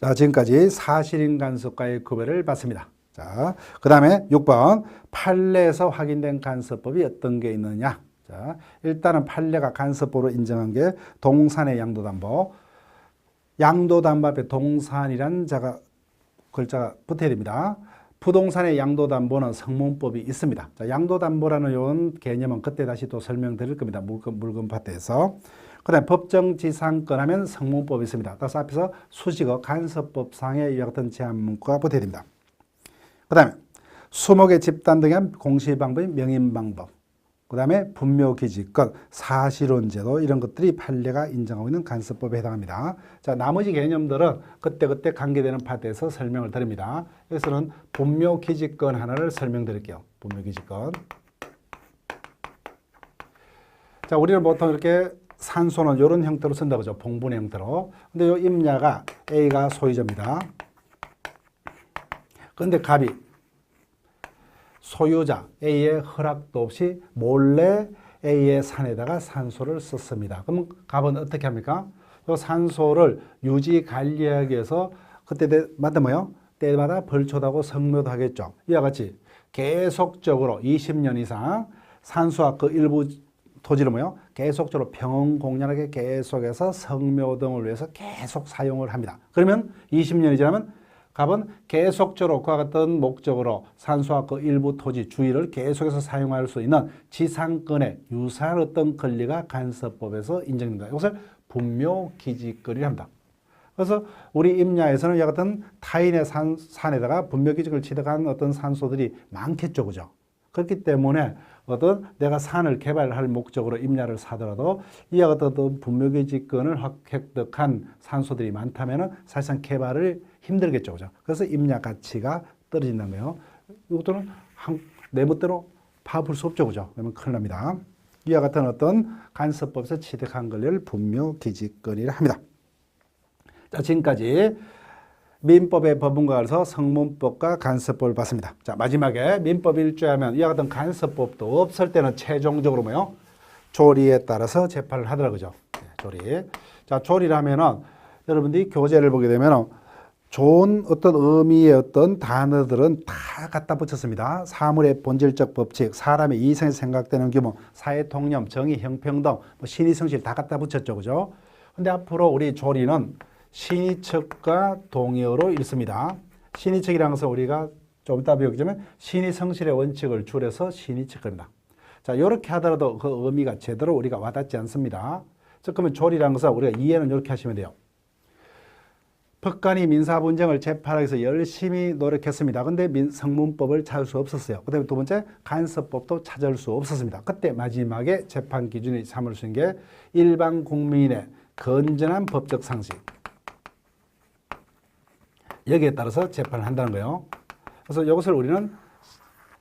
자, 지금까지 사실인 간섭과의 구별을 봤습니다. 자, 그 다음에 6번 판례에서 확인된 간섭법이 어떤 게 있느냐. 자, 일단은 판례가 간섭법으로 인정한 게 동산의 양도담보. 양도담보 앞에 동산이란 글자가 붙어야 됩니다. 부동산의 양도담보는 성문법이 있습니다. 자, 양도담보라는 요 개념은 그때 다시 또 설명드릴 겁니다. 물건 파트에서. 그 다음에 법정지상권 하면 성문법이 있습니다. 따라서 앞에서 수식어 간섭법상의 이와 같은 제한 문구가 붙어야 됩니다. 그 다음에 수목의 집단 등의 공시방법인 명인방법. 그 다음에 분묘기지권, 사실혼제도 이런 것들이 판례가 인정하고 있는 간섭법에 해당합니다. 자, 나머지 개념들은 그때그때 관계되는 파트에서 설명을 드립니다. 여기서는 분묘기지권 하나를 설명드릴게요. 분묘기지권. 자, 우리는 보통 이렇게 산소는 이런 형태로 쓴다 그죠? 봉분의 형태로. 근데 이 임야가 A가 소유자입니다. 그런데 갑이 소유자 A의 허락도 없이 몰래 A의 산에다가 산소를 썼습니다. 그럼 갑은 어떻게 합니까? 이 산소를 유지 관리하기 위해서 그때마다 뭐요? 때마다 벌초하고 성묘도 하겠죠. 이와 같이 계속적으로 20년 이상 산소와 그 일부 토지를 뭐요? 계속적으로 평온공연하게 계속해서 성묘 등을 위해서 계속 사용을 합니다. 그러면 20년이 지나면 갑은 계속적으로 그와 같은 목적으로 산소와 그 일부 토지 주위를 계속해서 사용할 수 있는 지상권의 유사한 어떤 권리가 간섭법에서 인정됩니다. 이것을 분묘기지권이라 합니다. 그래서 우리 임야에서는 이와 같은 타인의 산에다가 분묘기지권을 취득한 어떤 산소들이 많겠죠. 그죠? 그렇기 때문에 어떤 내가 산을 개발할 목적으로 임야를 사더라도 이와 같은 어떤 분묘기지권을 획득한 산소들이 많다면 사실상 개발을 힘들겠죠. 그죠? 그래서 임야 가치가 떨어진다는 거예요. 이것들은 내 멋대로 파볼 수 없죠. 그죠? 그러면 큰일 납니다. 이와 같은 어떤 간섭법에서 취득한 권리를 분묘기지권이라 합니다. 자, 지금까지 민법의 법문과에서 성문법과 간섭법을 봤습니다. 자, 마지막에 민법 1조에 하면 이와 같은 간섭법도 없을 때는 최종적으로 뭐요? 조리에 따라서 재판을 하더라고요. 네, 조리. 자, 조리라면은 여러분들이 교재를 보게 되면 좋은 어떤 의미의 어떤 단어들은 다 갖다 붙였습니다. 사물의 본질적 법칙, 사람의 이성에 생각되는 규모, 사회 통념, 정의, 형평등, 뭐 신의성실 다 갖다 붙였죠. 그죠? 근데 앞으로 우리 조리는 신의척과 동의어로 읽습니다. 신의척이라는 것은 우리가 좀 이따 배우겠지만 신의성실의 원칙을 줄여서 신의척입니다. 자, 이렇게 하더라도 그 의미가 제대로 우리가 와닿지 않습니다. 즉, 그러면 조리라는 것은 우리가 이해는 이렇게 하시면 돼요. 법관이 민사분쟁을 재판하기 위해서 열심히 노력했습니다. 근데 성문법을 찾을 수 없었어요. 그 다음에 두 번째, 간섭법도 찾을 수 없었습니다. 그때 마지막에 재판 기준이 삼을 수 있는 게 일반 국민의 건전한 법적 상식. 여기에 따라서 재판을 한다는 거예요. 그래서 이것을 우리는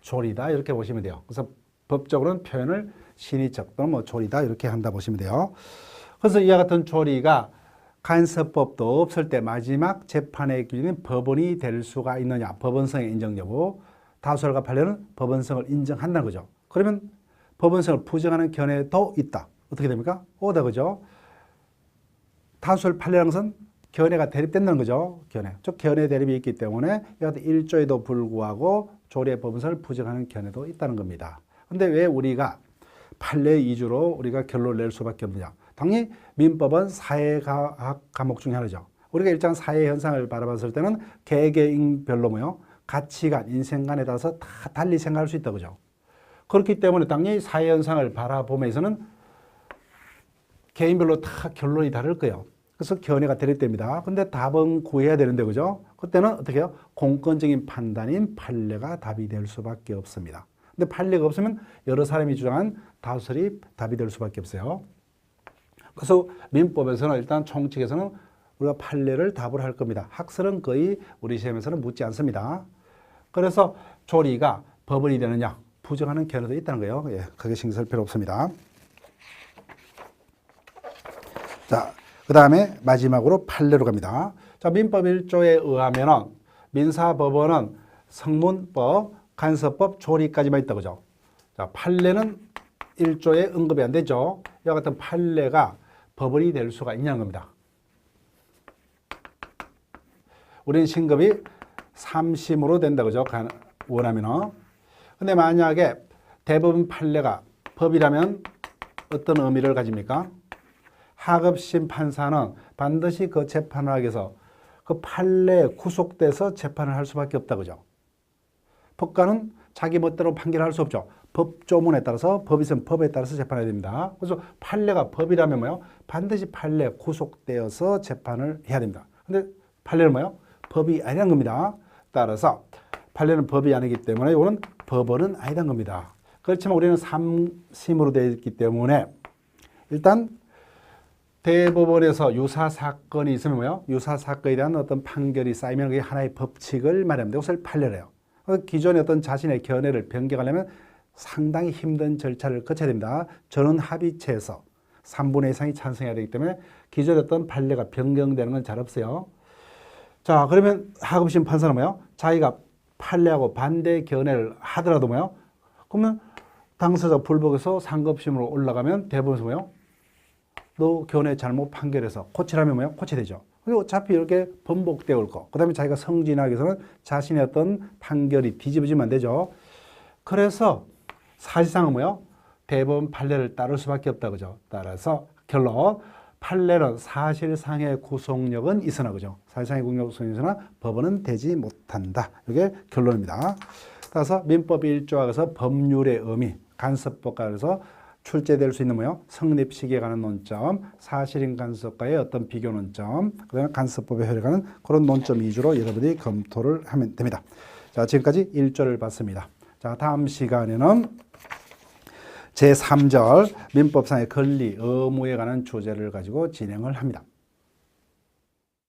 조리다 이렇게 보시면 돼요. 그래서 법적으로는 표현을 신의적 또는 뭐 조리다 이렇게 한다 보시면 돼요. 그래서 이와 같은 조리가 간섭법도 없을 때 마지막 재판의 기준인 법원이 될 수가 있느냐. 법원성의 인정 여부. 다수결과 판례는 법원성을 인정한다는 거죠. 그러면 법원성을 부정하는 견해도 있다. 어떻게 됩니까? 오다 그죠? 다수결 판례라는 것은 견해가 대립된다는 거죠. 견해. 즉 견해 대립이 있기 때문에 이같은 1조에도 불구하고 조리의 법원성을 부정하는 견해도 있다는 겁니다. 근데 왜 우리가 판례 위주로 우리가 결론을 낼 수밖에 없느냐? 당연히 민법은 사회과학 과목 중에 하나죠. 우리가 일단 사회 현상을 바라봤을 때는 개개인별로 뭐요? 가치관, 인생관에 따라서 다 달리 생각할 수 있다 그죠? 그렇기 때문에 당연히 사회 현상을 바라보면서는 개인별로 다 결론이 다를 거예요. 그래서 견해가 대립됩니다. 근데 답은 구해야 되는데 그죠? 그때는 어떻게 해요? 공권적인 판단인 판례가 답이 될 수밖에 없습니다. 근데 판례가 없으면 여러 사람이 주장한 다수설이 답이 될 수밖에 없어요. 그래서 민법에서는 일단 총칙에서는 우리가 판례를 답을 할 겁니다. 학설은 거의 우리 시험에서는 묻지 않습니다. 그래서 조리가 법원이 되느냐 부정하는 견해도 있다는 거예요. 예, 크게 신경 쓸 필요 없습니다. 자, 그 다음에 마지막으로 판례로 갑니다. 자, 민법 1조에 의하면은 민사법원은 성문법, 간섭법, 조리까지만 있다 그죠? 자, 판례는 1조에 언급이 안 되죠. 이와 같은 판례가 법원이 될 수가 있냐는 겁니다. 우리는 신급이 3심으로 된다 그죠? 원하면은. 근데 만약에 대법원 판례가 법이라면 어떤 의미를 가집니까? 하급심 판사는 반드시 그 재판을 하기 위해서 그 판례에 구속돼서 재판을 할 수밖에 없다 그죠? 법관은 자기 멋대로 판결할 수 없죠. 법조문에 따라서 법이 있으면 법에 따라서 재판해야 됩니다. 그래서 판례가 법이라면 뭐요? 반드시 판례에 구속되어서 재판을 해야 됩니다. 근데 판례는 뭐요? 법이 아니라는 겁니다. 따라서 판례는 법이 아니기 때문에 이거는 법원은 아니라는 겁니다. 그렇지만 우리는 3심으로 되어 있기 때문에 일단 대법원에서 유사사건이 있으면 뭐요? 유사사건에 대한 어떤 판결이 쌓이면 그게 하나의 법칙을 말합니다. 그것을 판례래요. 기존의 어떤 자신의 견해를 변경하려면 상당히 힘든 절차를 거쳐야 됩니다. 전원 합의체에서 3분의 2 이상이 찬성해야 되기 때문에 기존의 어떤 판례가 변경되는 건 잘 없어요. 자, 그러면 하급심 판사는 뭐요? 자기가 판례하고 반대 견해를 하더라도 뭐요? 그러면 당사자 불복해서 상급심으로 올라가면 대법원에서 뭐요? 너 견해 잘못 판결해서 고치라면 뭐요? 고쳐야 그리고 어차피 이렇게 번복되어 올 거. 그 다음에 자기가 승진하기 위해서는 자신의 어떤 판결이 뒤집어지면 안 되죠. 그래서 사실상은 뭐요? 대법원 판례를 따를 수밖에 없다. 그죠? 따라서 결론. 판례는 사실상의 구속력은 있으나 그죠? 사실상의 구속력은 있으나 법원은 되지 못한다. 이게 결론입니다. 따라서 민법 1조에서 법률의 의미, 간섭법과 그래서 출제될 수 있는 뭐요? 성립 시기에 관한 논점, 사실인 간섭과의 어떤 비교 논점, 그다음에 간섭법에 해당하는 그런 논점 위주로 여러분들이 검토를 하면 됩니다. 자, 지금까지 1조를 봤습니다. 자, 다음 시간에는 제3절 민법상의 권리, 의무에 관한 주제를 가지고 진행을 합니다.